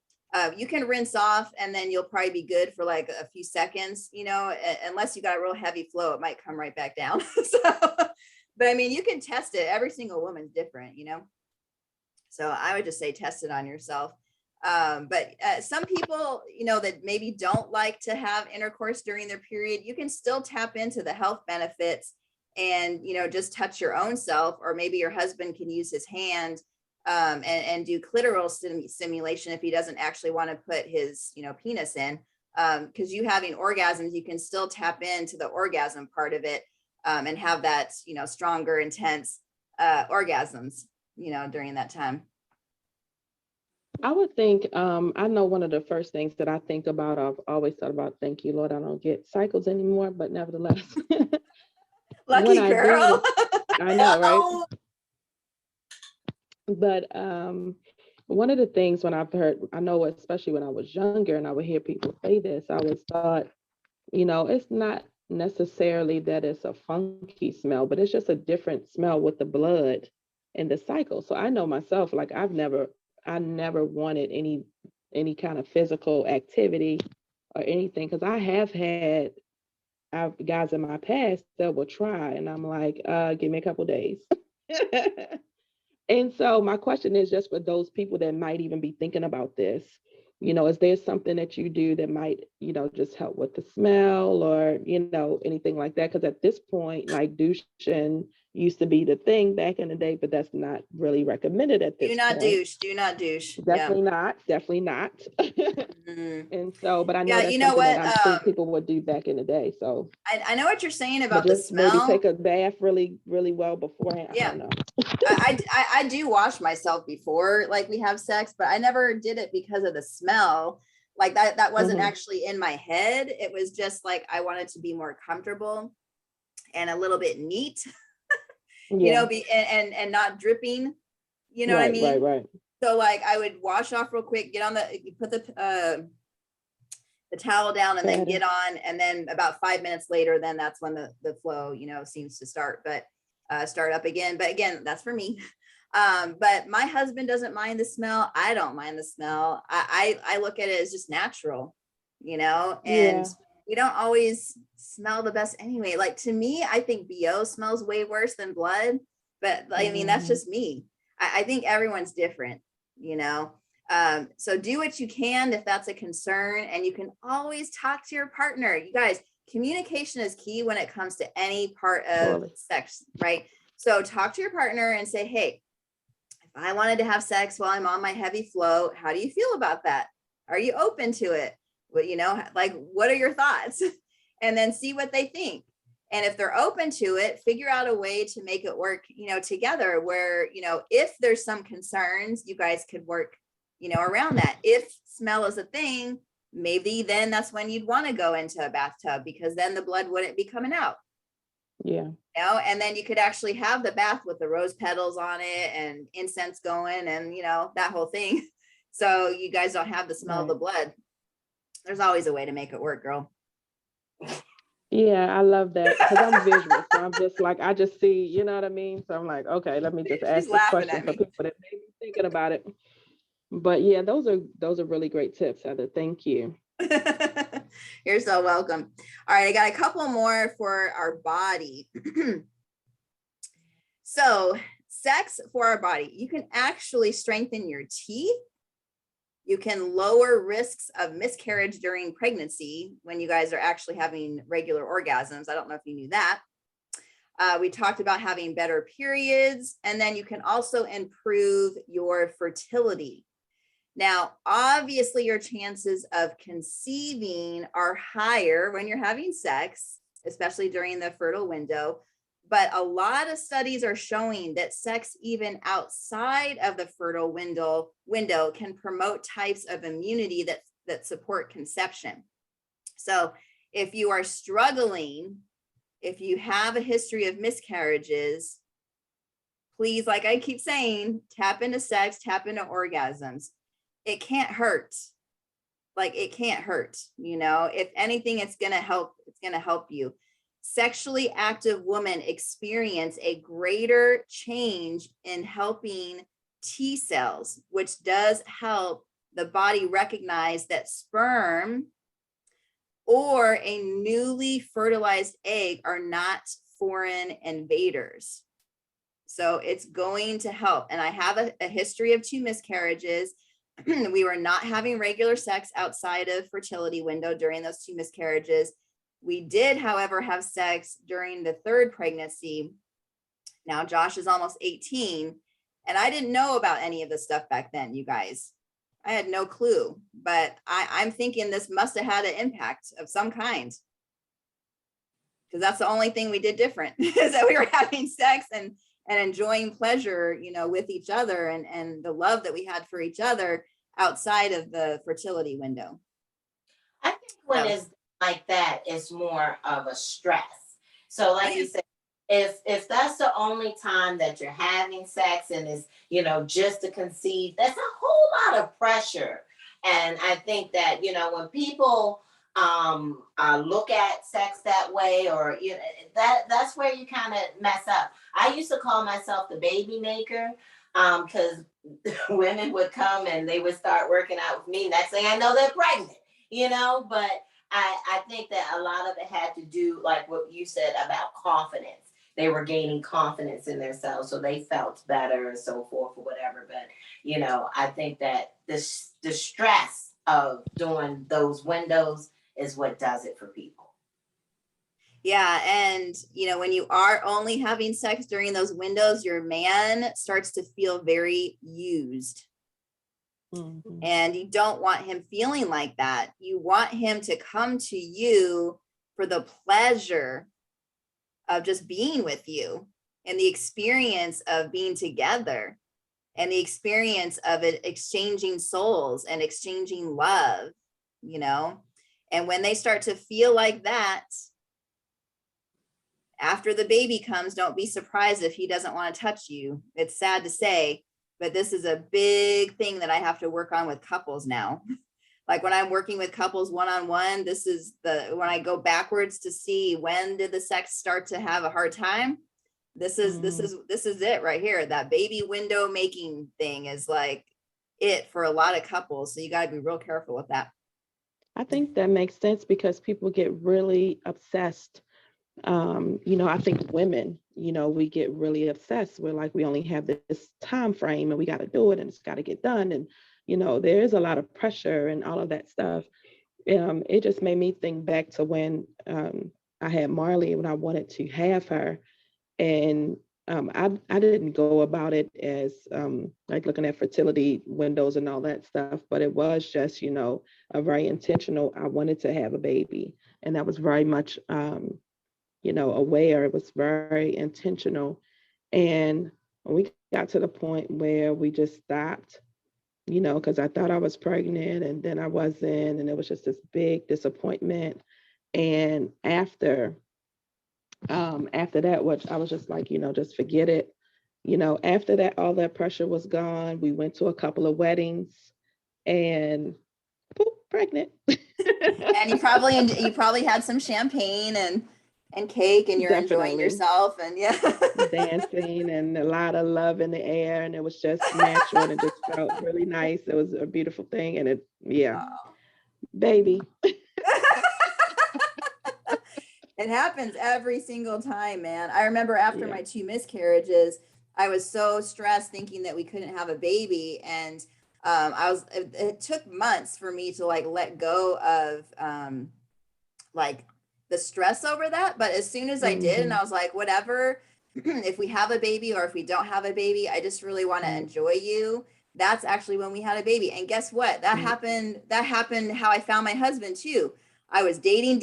You can rinse off and then you'll probably be good for like a few seconds, you know, unless you got a real heavy flow, it might come right back down. So, but I mean, you can test it. Every single woman's different, you know? So I would just say test it on yourself. But some people, you know, that maybe don't like to have intercourse during their period, you can still tap into the health benefits and, you know, just touch your own self, or maybe your husband can use his hand and do clitoral stimulation if he doesn't actually want to put his, you know, penis in. Because you having orgasms, you can still tap into the orgasm part of it and have that, you know, stronger, intense orgasms, you know, during that time. I would think, I know one of the first things that I think about, I've always thought about, thank you, Lord, I don't get cycles anymore, but nevertheless. Lucky girl. I know, right? But one of the things when I've heard, I know especially when I was younger and I would hear people say this, I always thought, you know, it's not necessarily that it's a funky smell, but it's just a different smell with the blood and the cycle. So I know myself, like I never wanted any kind of physical activity or anything, because I have had guys in my past that will try and I'm like, give me a couple days. And so my question is just for those people that might even be thinking about this, you know, is there something that you do that might, you know, just help with the smell or, you know, anything like that? Because at this point, like douching used to be the thing back in the day, but that's not really recommended at this point. Do not douche. Definitely not. And so, but I know that's you know something what, that I'm sure people would do back in the day. So I know what you're saying about just the smell. maybe take a bath really well beforehand. Yeah. I don't know. I do wash myself before like we have sex, but I never did it because of the smell. Like that wasn't actually in my head. It was just like I wanted to be more comfortable and a little bit neat, you know, and not dripping, you know what I mean? Right. So like I would wash off real quick, put the towel down and then get on. And then about 5 minutes later, then that's when the flow, you know, seems to start, but start up again. But again, that's for me. But my husband doesn't mind the smell. I don't mind the smell. I look at it as just natural, you know, and we don't always smell the best anyway. Like to me, I think BO smells way worse than blood, but I mean, that's just me. I think everyone's different, you know? So do what you can if that's a concern, and you can always talk to your partner. You guys, communication is key when it comes to any part of sex, right? So talk to your partner and say, hey, I I wanted to have sex while I'm on my heavy flow, how do you feel about that? Are you open to it? Well, like, what are your thoughts? And then see what they think. And if they're open to it, figure out a way to make it work, together where, if there's some concerns, you guys could work, around that. If smell is a thing, maybe then that's when you'd want to go into a bathtub, because then the blood wouldn't be coming out. Yeah. And then you could actually have the bath with the rose petals on it and incense going and, that whole thing. So you guys don't have the smell of the blood. There's always a way to make it work, girl. Yeah, I love that because I'm visual. So I'm just like, I just see, you know what I mean? So I'm like, okay, let me just ask this question for people that may be thinking about it. But yeah, those are really great tips, Heather. Thank you. You're so welcome. All right, I got a couple more for our body. So, sex for our body. You can actually strengthen your teeth. You can lower risks of miscarriage during pregnancy when you guys are actually having regular orgasms. I don't know if you knew that. We talked about having better periods, and then you can also improve your fertility. Now, obviously, your chances of conceiving are higher when you're having sex, especially during the fertile window. But a lot of studies are showing that sex, even outside of the fertile window can promote types of immunity that support conception. So if you are struggling, if you have a history of miscarriages, please, like I keep saying, tap into sex, tap into orgasms. It can't hurt. Like, it can't hurt. If anything, it's going to help. It's going to help you. Sexually active women experience a greater change in helping T cells, which does help the body recognize that sperm or a newly fertilized egg are not foreign invaders. So it's going to help. And I have a history of 2 miscarriages. We were not having regular sex outside of fertility window during those 2 miscarriages. We did, however, have sex during the 3rd pregnancy. Now, Josh is almost 18, and I didn't know about any of this stuff back then, you guys. I had no clue, but I'm thinking this must have had an impact of some kind, because that's the only thing we did different, is that we were having sex and enjoying pleasure, with each other and the love that we had for each other outside of the fertility window. I think when it's like that, it's more of a stress. So like you said, if that's the only time that you're having sex and it's, just to conceive, that's a whole lot of pressure. And I think that, when people look at sex that way, or that's where you kind of mess up. I used to call myself the baby maker, because women would come and they would start working out with me. Next thing I know, they're pregnant, but I think that a lot of it had to do, like what you said, about confidence. They were gaining confidence in themselves, so they felt better and so forth or whatever. But, I think that the stress of doing those windows is what does it for people. Yeah. And, when you are only having sex during those windows, your man starts to feel very used. Mm-hmm. And you don't want him feeling like that. You want him to come to you for the pleasure of just being with you and the experience of being together and the experience of it exchanging souls and exchanging love, and when they start to feel like that, after the baby comes, don't be surprised if he doesn't want to touch you. It's sad to say, but this is a big thing that I have to work on with couples now. Like when I'm working with couples one-on-one, this is when I go backwards to see when did the sex start to have a hard time. This is it right here. That baby window making thing is like it for a lot of couples. So you got to be real careful with that. I think that makes sense because people get really obsessed. I think women, we get really obsessed. We're like, we only have this time frame and we got to do it and it's got to get done. And, there is a lot of pressure and all of that stuff. It just made me think back to when I had Marley, when I wanted to have her. And I didn't go about it as like looking at fertility windows and all that stuff, but it was just, a very intentional. I wanted to have a baby, and that was very much, aware. It was very intentional. And when we got to the point where we just stopped, because I thought I was pregnant and then I wasn't, and it was just this big disappointment. And after that, what I was just like, just forget it. After that, all that pressure was gone. We went to a couple of weddings and poop, pregnant. And you probably had some champagne and cake, and you're enjoying Definitely. yourself, and yeah. Dancing and a lot of love in the air, and it was just natural and it just felt really nice. It was a beautiful thing, and yeah, Oh. baby. It happens every single time, man. I remember after Yeah. my 2 miscarriages, I was so stressed thinking that we couldn't have a baby. And it took months for me to like let go of like the stress over that. But as soon as I did, and Hmm. I was like, whatever, if we have a baby or if we don't have a baby, I just really want to Right. enjoy you. That's actually when we had a baby. And guess what? That Right. happened how I found my husband too. I was dating, and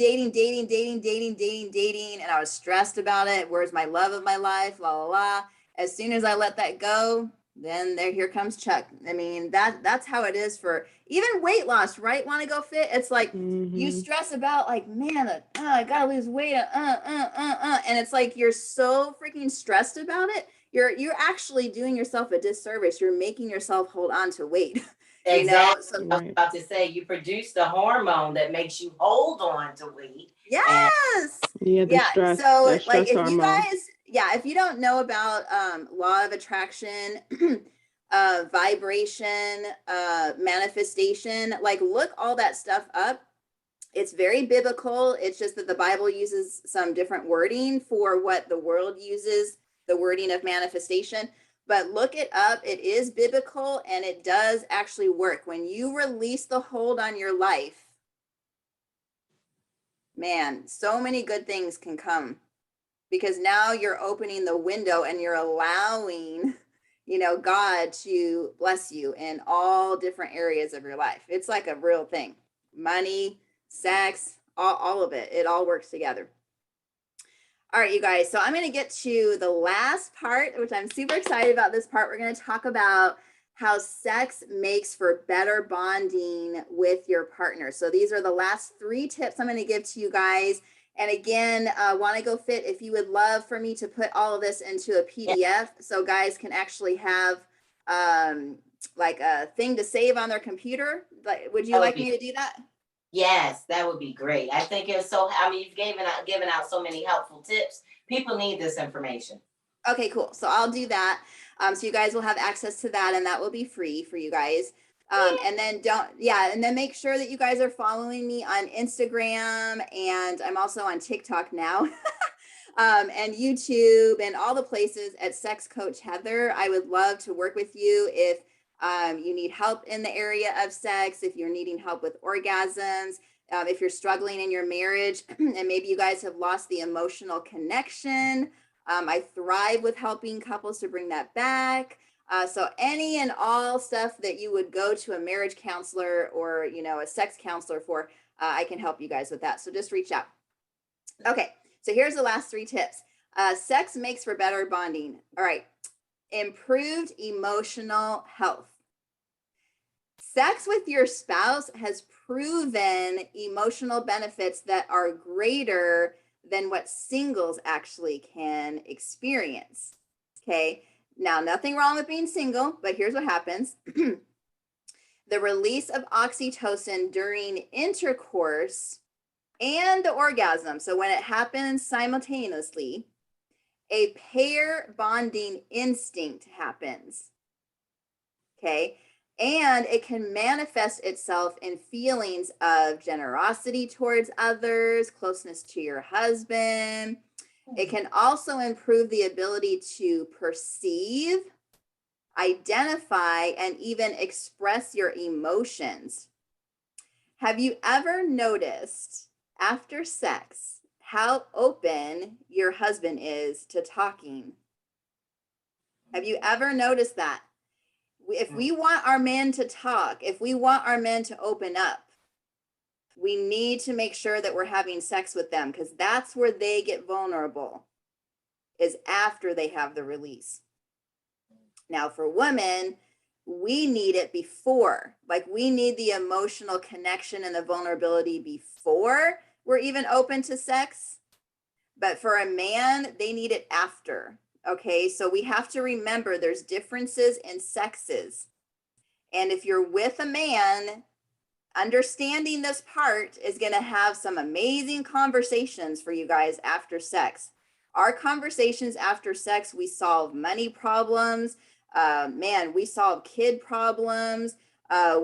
I was stressed about it. Where's my love of my life? La la la. As soon as I let that go, then here comes Chuck. I mean, that's how it is for even weight loss, right? Want to go fit? It's like you Hmm. stress about like, man, I gotta lose weight, and it's like you're so freaking stressed about it. You're actually doing yourself a disservice. You're making yourself hold on to weight, Exactly. So I was Right. about to say you produce the hormone that makes you hold on to weight. And yes, Yeah, the yeah. stress, So that like, stress if you hormone. guys, yeah, if you don't know about law of attraction, vibration, manifestation, like look all that stuff up. It's very biblical. It's just that the Bible uses some different wording for what the world uses, the wording of manifestation. But look it up. It is biblical and it does actually work. When you release the hold on your life, man, so many good things can come because now you're opening the window and you're allowing, God to bless you in all different areas of your life. It's like a real thing. Money, sex, all of it. It all works together. All right, you guys. So I'm going to get to the last part, which I'm super excited about. This part, we're going to talk about how sex makes for better bonding with your partner. So these are the last 3 tips I'm going to give to you guys. And again, Want to Go Fit, if you would love for me to put all of this into a yeah, PDF so guys can actually have like a thing to save on their computer. Like, would you that would like be me to do that? yes, that would be great. I think it's so. I mean, you've given out so many helpful tips. People need this information. Okay, cool. So I'll do that. So you guys will have access to that, and that will be free for you guys. And then and then make sure that you guys are following me on Instagram, and I'm also on TikTok now, and YouTube, and all the places at Sex Coach Heather. I would love to work with you if you need help in the area of sex, if you're needing help with orgasms, if you're struggling in your marriage, and maybe you guys have lost the emotional connection. I thrive with helping couples to bring that back. So any and all stuff that you would go to a marriage counselor or a sex counselor for, I can help you guys with that. So just reach out. Okay, so here's the last 3 tips. Sex makes for better bonding. All right, improved emotional health. Sex with your spouse has proven emotional benefits that are greater than what singles actually can experience. Okay, now nothing wrong with being single, but here's what happens. The release of oxytocin during intercourse and the orgasm. So when it happens simultaneously, a pair bonding instinct happens. Okay. And it can manifest itself in feelings of generosity towards others, closeness to your husband. It can also improve the ability to perceive, identify, and even express your emotions. Have you ever noticed after sex how open your husband is to talking Have you ever noticed that? If we want our men to talk, if we want our men to open up, we need to make sure that we're having sex with them, because that's where they get vulnerable, is after they have the release. Now, for women, we need it before. Like, we need the emotional connection and the vulnerability before we're even open to sex. But for a man, they need it after. Okay, so we have to remember there's differences in sexes. And if you're with a man, understanding this part is going to have some amazing conversations for you guys after sex. Our conversations after sex, we solve money problems. We solve kid problems.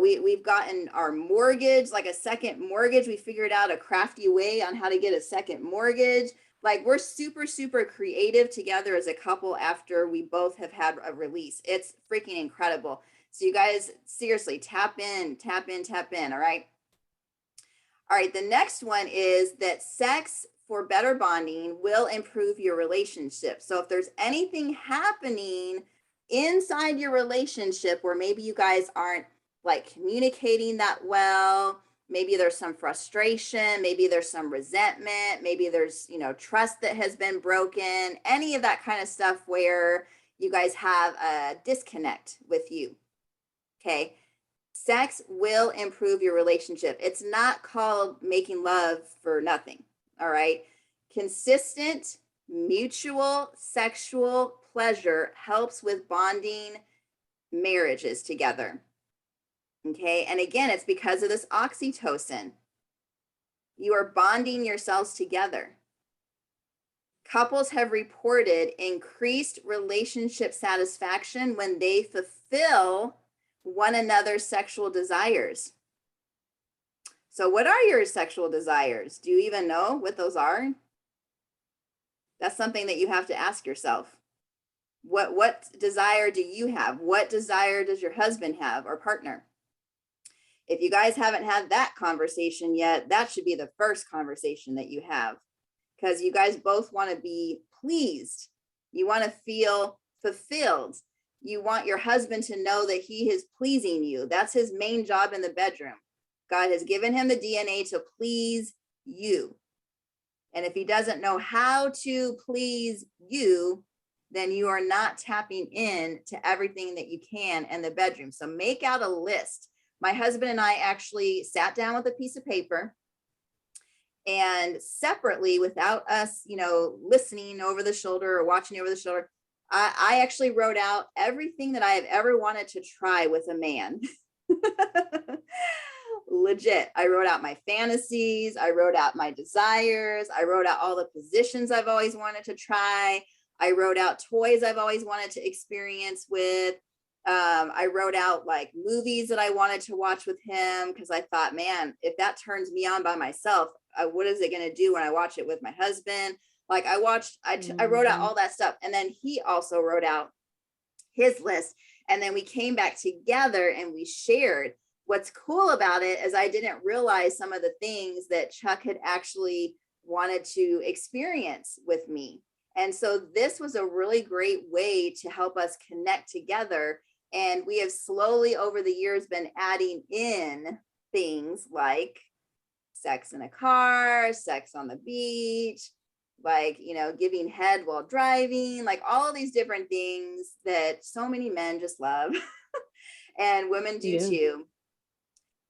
We've gotten our mortgage, like a second mortgage. We figured out a crafty way on how to get a second mortgage. Like, we're super, super creative together as a couple after we both have had a release. It's freaking incredible. So you guys, seriously, tap in, tap in, tap in, all right? All right, the next one is that sex for better bonding will improve your relationship. So if there's anything happening inside your relationship where maybe you guys aren't like communicating that well, maybe there's some frustration, maybe there's some resentment, maybe there's, trust that has been broken, any of that kind of stuff where you guys have a disconnect with you. Okay, sex will improve your relationship. It's not called making love for nothing. All right, consistent mutual sexual pleasure helps with bonding marriages together. Okay, and again, it's because of this oxytocin. You are bonding yourselves together. Couples have reported increased relationship satisfaction when they fulfill one another's sexual desires. So what are your sexual desires? Do you even know what those are? That's something that you have to ask yourself. What desire do you have? What desire does your husband have or partner? If you guys haven't had that conversation yet, that should be the first conversation that you have, because you guys both want to be pleased. You want to feel fulfilled. You want your husband to know that he is pleasing you. That's his main job in the bedroom. God has given him the DNA to please you. And if he doesn't know how to please you, then you are not tapping in to everything that you can in the bedroom. So make out a list. My husband and I actually sat down with a piece of paper, and separately, without us, listening over the shoulder or watching over the shoulder, I actually wrote out everything that I have ever wanted to try with a man. Legit. I wrote out my fantasies. I wrote out my desires. I wrote out all the positions I've always wanted to try. I wrote out toys I've always wanted to experience with. I wrote out like movies that I wanted to watch with him, because I thought, man, if that turns me on by myself, what is it going to do when I watch it with my husband? Like I wrote out all that stuff. And then he also wrote out his list. And then we came back together and we shared. What's cool about it is I didn't realize some of the things that Chuck had actually wanted to experience with me. And so this was a really great way to help us connect together. And we have slowly over the years been adding in things like sex in a car, sex on the beach, like, giving head while driving, like all of these different things that so many men just love and women do too.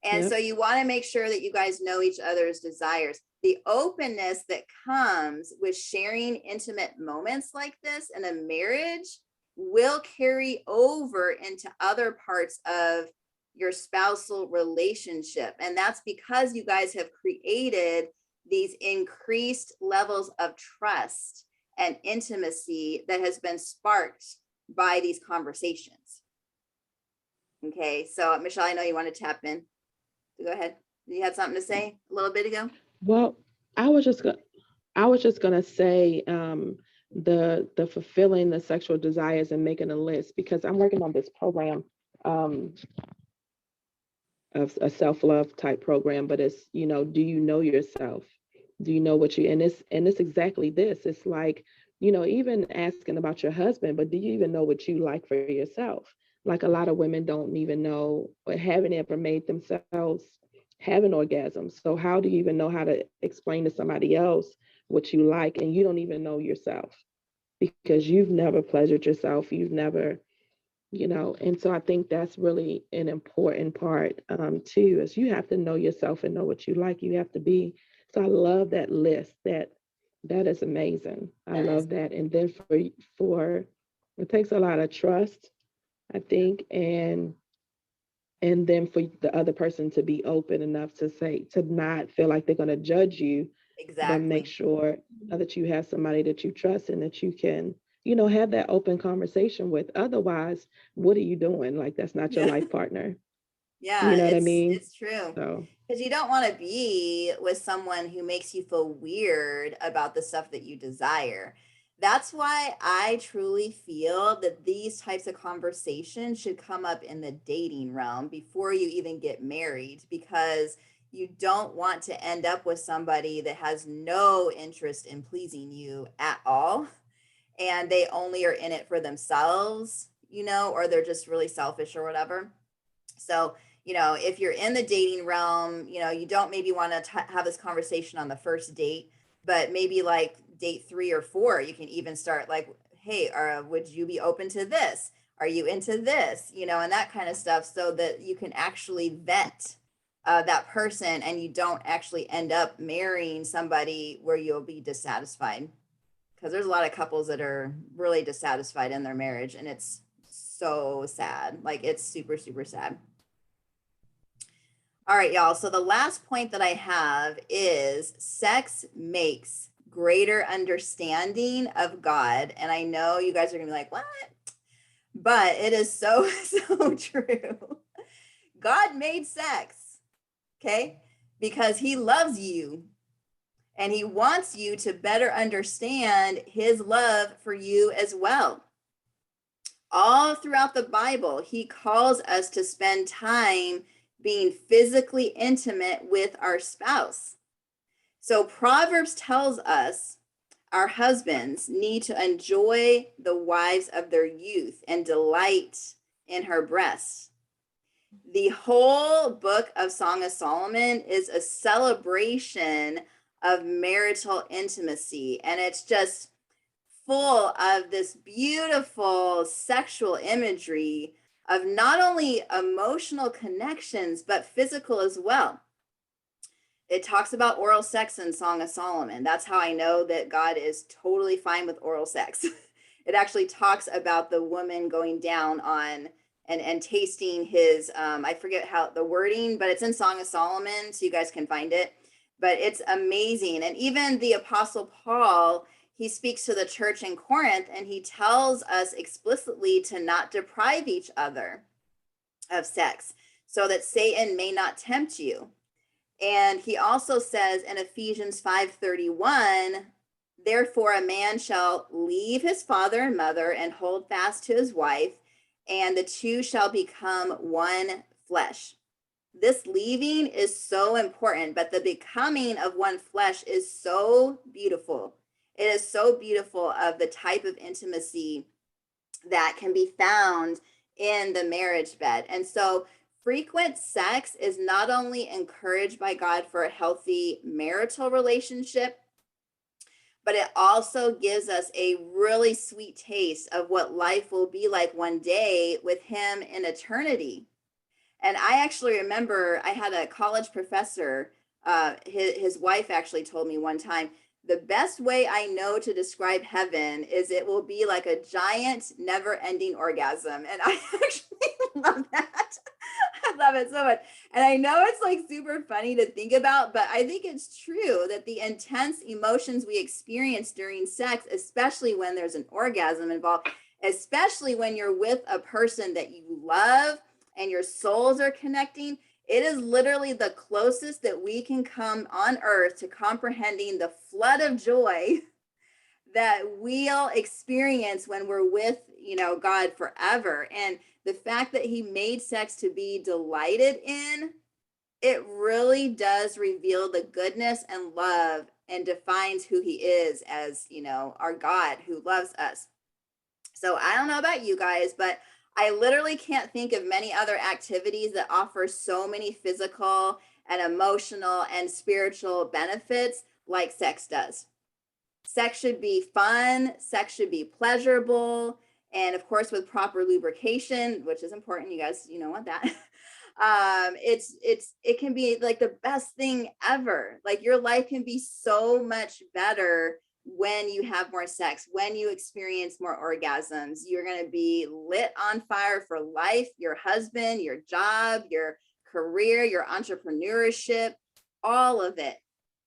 And so you want to make sure that you guys know each other's desires. The openness that comes with sharing intimate moments like this in a marriage will carry over into other parts of your spousal relationship. And that's because you guys have created these increased levels of trust and intimacy that has been sparked by these conversations. Okay, so Michelle, I know you want to tap in. Go ahead. You had something to say a little bit ago? Well, I was just gonna say the fulfilling the sexual desires and making a list, because I'm working on this program of a self-love type program, but it's, do you know yourself? Do you know what you, and it's exactly this. It's like even asking about your husband, but do you even know what you like for yourself? Like a lot of women don't even know or haven't ever made themselves have an orgasm. So how do you even know how to explain to somebody else what you like and you don't even know yourself because you've never pleasured yourself, you've never, and so I think that's really an important part too, is you have to know yourself and know what you like. You have to be. So I love that list. That is amazing. I That is, love that. And then for it takes a lot of trust, I think, and then for the other person to be open enough to say, to not feel like they're going to judge you, but make exactly. sure that you have somebody that you trust and that you can, have that open conversation with. Otherwise, what are you doing? Like, that's not your Yeah. life partner. Yeah, You know what I mean? it's true. So, Because you don't want to be with someone who makes you feel weird about the stuff that you desire. That's why I truly feel that these types of conversations should come up in the dating realm before you even get married, because you don't want to end up with somebody that has no interest in pleasing you at all, and they only are in it for themselves, or they're just really selfish or whatever. So, if you're in the dating realm, you don't maybe want to have this conversation on the first date, but maybe like date 3 or 4, you can even start like, hey, would you be open to this? Are you into this? And that kind of stuff, so that you can actually vet that person and you don't actually end up marrying somebody where you'll be dissatisfied. Because there's a lot of couples that are really dissatisfied in their marriage, and it's so sad. Like, it's super, super sad. All right, y'all. So the last point that I have is sex makes greater understanding of God. And I know you guys are going to be like, what? But it is so, so true. God made sex, okay? Because he loves you and he wants you to better understand his love for you as well. All throughout the Bible, he calls us to spend time being physically intimate with our spouse. So Proverbs tells us our husbands need to enjoy the wives of their youth and delight in her breasts. The whole book of Song of Solomon is a celebration of marital intimacy, and it's just full of this beautiful sexual imagery of not only emotional connections, but physical as well. It talks about oral sex in Song of Solomon. That's how I know that God is totally fine with oral sex. It actually talks about the woman going down on and tasting his, I forget how the wording, but it's in Song of Solomon, so you guys can find it. But it's amazing. And even the Apostle Paul, he speaks to the church in Corinth and he tells us explicitly to not deprive each other of sex so that Satan may not tempt you. And he also says in Ephesians 5:31, therefore a man shall leave his father and mother and hold fast to his wife, and the two shall become one flesh. This leaving is so important, but the becoming of one flesh is so beautiful. It is so beautiful of the type of intimacy that can be found in the marriage bed. And so frequent sex is not only encouraged by God for a healthy marital relationship, but it also gives us a really sweet taste of what life will be like one day with him in eternity. And I actually remember I had a college professor, his wife actually told me one time, the best way I know to describe heaven is it will be like a giant, never ending orgasm. And I actually love that. I love it so much. And I know it's like super funny to think about, but I think it's true that the intense emotions we experience during sex, especially when there's an orgasm involved, especially when you're with a person that you love and your souls are connecting, it is literally the closest that we can come on earth to comprehending the flood of joy that we'll experience when we're with, God forever. And the fact that he made sex to be delighted in, it really does reveal the goodness and love and defines who he is as, our God who loves us. So I don't know about you guys, but I literally can't think of many other activities that offer so many physical and emotional and spiritual benefits like sex does. Sex should be fun, sex should be pleasurable, and of course with proper lubrication, which is important. You guys, want that. It can be like the best thing ever. Like your life can be so much better when you have more sex, when you experience more orgasms. You're going to be lit on fire for life, your husband, your job, your career, your entrepreneurship, all of it,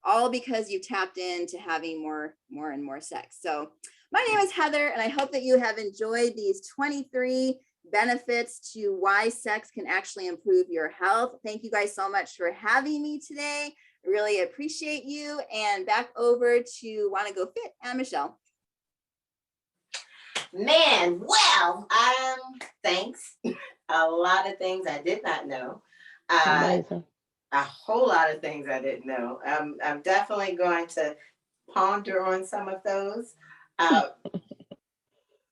all because you tapped into having more and more sex. So my name is Heather, and I hope that you have enjoyed these 23 benefits to why sex can actually improve your health. Thank you guys so much for having me today. I really appreciate you. And back over to Wanna Go Fit and Michelle. Man, well, thanks. A lot of things I did not know. Amazing. A whole lot of things I didn't know. I'm definitely going to ponder on some of those.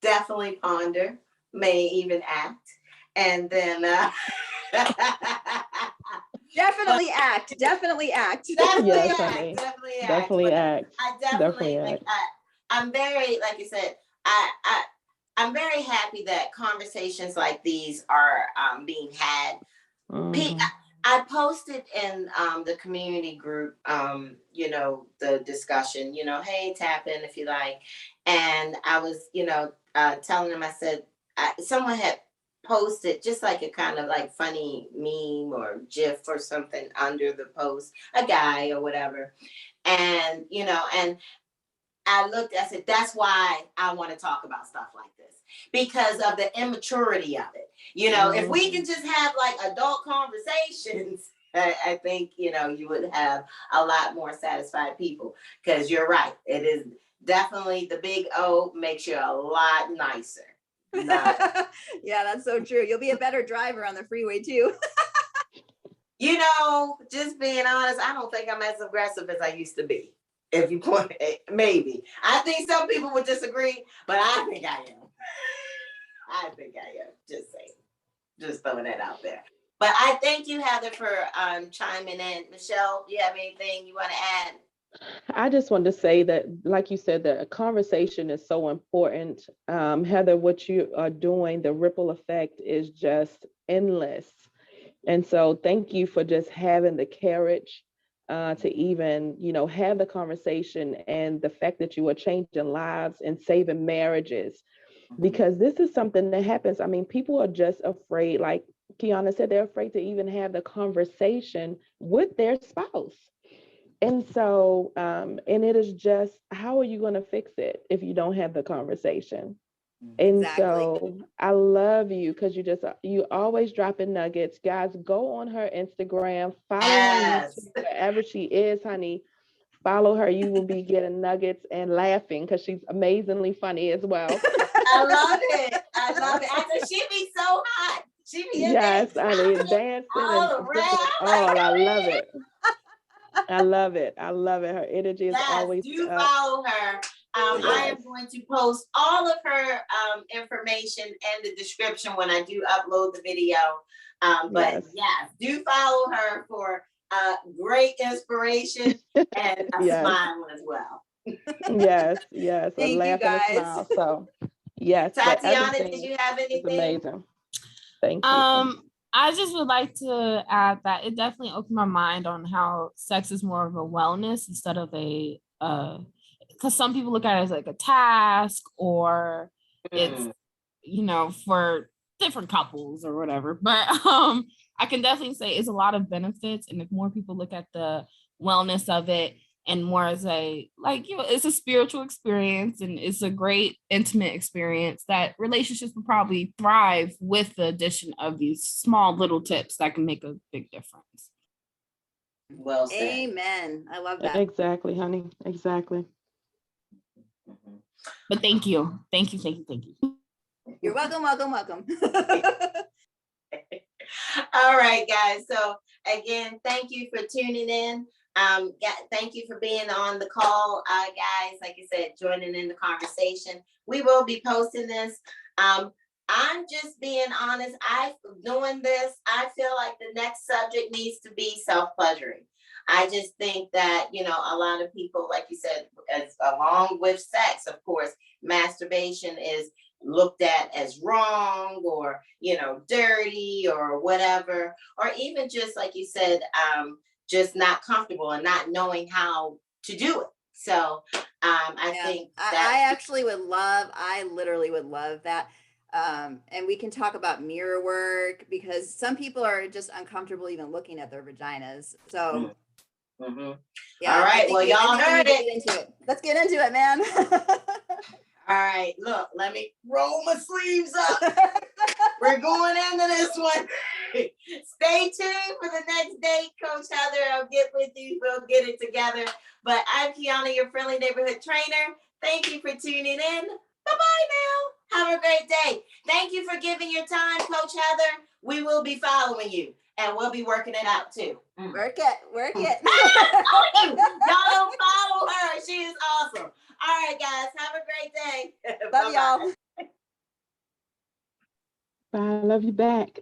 Definitely ponder, may even act. And then Definitely act. Definitely Yes, act. honey. Definitely act. Definitely But act. I definitely act. I'm very, like I said, I'm very happy that conversations like these are being had. Mhm. I posted in the community group, the discussion, hey, tap in if you like. And I was, telling them, I said, someone had posted just like a kind of like funny meme or GIF or something under the post, a guy or whatever. And, and I said, that's why I want to talk about stuff like this because of the immaturity of it. If we can just have like adult conversations, I think, you would have a lot more satisfied people because you're right. It is definitely the big O makes you a lot nicer. Yeah, that's so true. You'll be a better driver on the freeway too. Just being honest, I don't think I'm as aggressive as I used to be. If you point, maybe. I think some people would disagree, but I think I am. Just saying. Just throwing that out there. But I thank you, Heather, for chiming in. Michelle, do you have anything you want to add? I just wanted to say that, like you said, that a conversation is so important. Heather, what you are doing, the ripple effect is just endless. And so thank you for just having the courage to even, have the conversation, and the fact that you are changing lives and saving marriages, because this is something that happens. I mean, people are just afraid, like Kiana said, they're afraid to even have the conversation with their spouse. And so, and it is just, how are you going to fix it if you don't have the conversation? And Exactly. so I love you because you always dropping nuggets. Guys, go on her Instagram, follow her on YouTube, wherever she is, honey. Follow her. You will be getting nuggets and laughing because she's amazingly funny as well. I love it. I said she be so hot. She be in Yes, there honey, dancing dancing all and around. I love it. I love it. I love it. Her energy is always do up. follow her. I Yes. am going to post all of her information and the description when I do upload the video. But yes, do follow her for great inspiration and a Yes. smile as well. Yes, a Thank laugh you and a guys. smile. So yes, but Tatiana, did everything you have is anything? amazing. Thank you. I just would like to add that it definitely opened my mind on how sex is more of a wellness instead of a because some people look at it as like a task, or it's for different couples or whatever. But I can definitely say it's a lot of benefits, and if more people look at the wellness of it and more as a, it's a spiritual experience, and it's a great intimate experience, that relationships will probably thrive with the addition of these small little tips that can make a big difference. Well said. Amen. I love that. Exactly, honey. Exactly. But thank you. You're welcome. All right, guys. So again, thank you for tuning in. Thank you for being on the call, guys. Like I said, joining in the conversation. We will be posting this. I'm just being honest. Doing this, I feel like the next subject needs to be self-pleasuring. I just think that, a lot of people, like you said, as along with sex, of course, masturbation is looked at as wrong or, dirty or whatever, or even just like you said, just not comfortable and not knowing how to do it. So I Yeah, think I that actually I literally would love that. And we can talk about mirror work because some people are just uncomfortable even looking at their vaginas. So Mhm. yeah, All right. Well, y'all we heard need to it. get into it. Let's get into it, man. All right. Look, let me roll my sleeves up. We're going into this one. Stay tuned for the next date, Coach Heather. I'll get with you. We'll get it together. But I'm Kiana, your friendly neighborhood trainer. Thank you for tuning in. Bye-bye now. Have a great day. Thank you for giving your time, Coach Heather. We will be following you, and we'll be working it out too. Work it. Y'all don't follow her. She is awesome. All right, guys. Have a great day. Love Bye-bye. y'all. Bye. I love you back.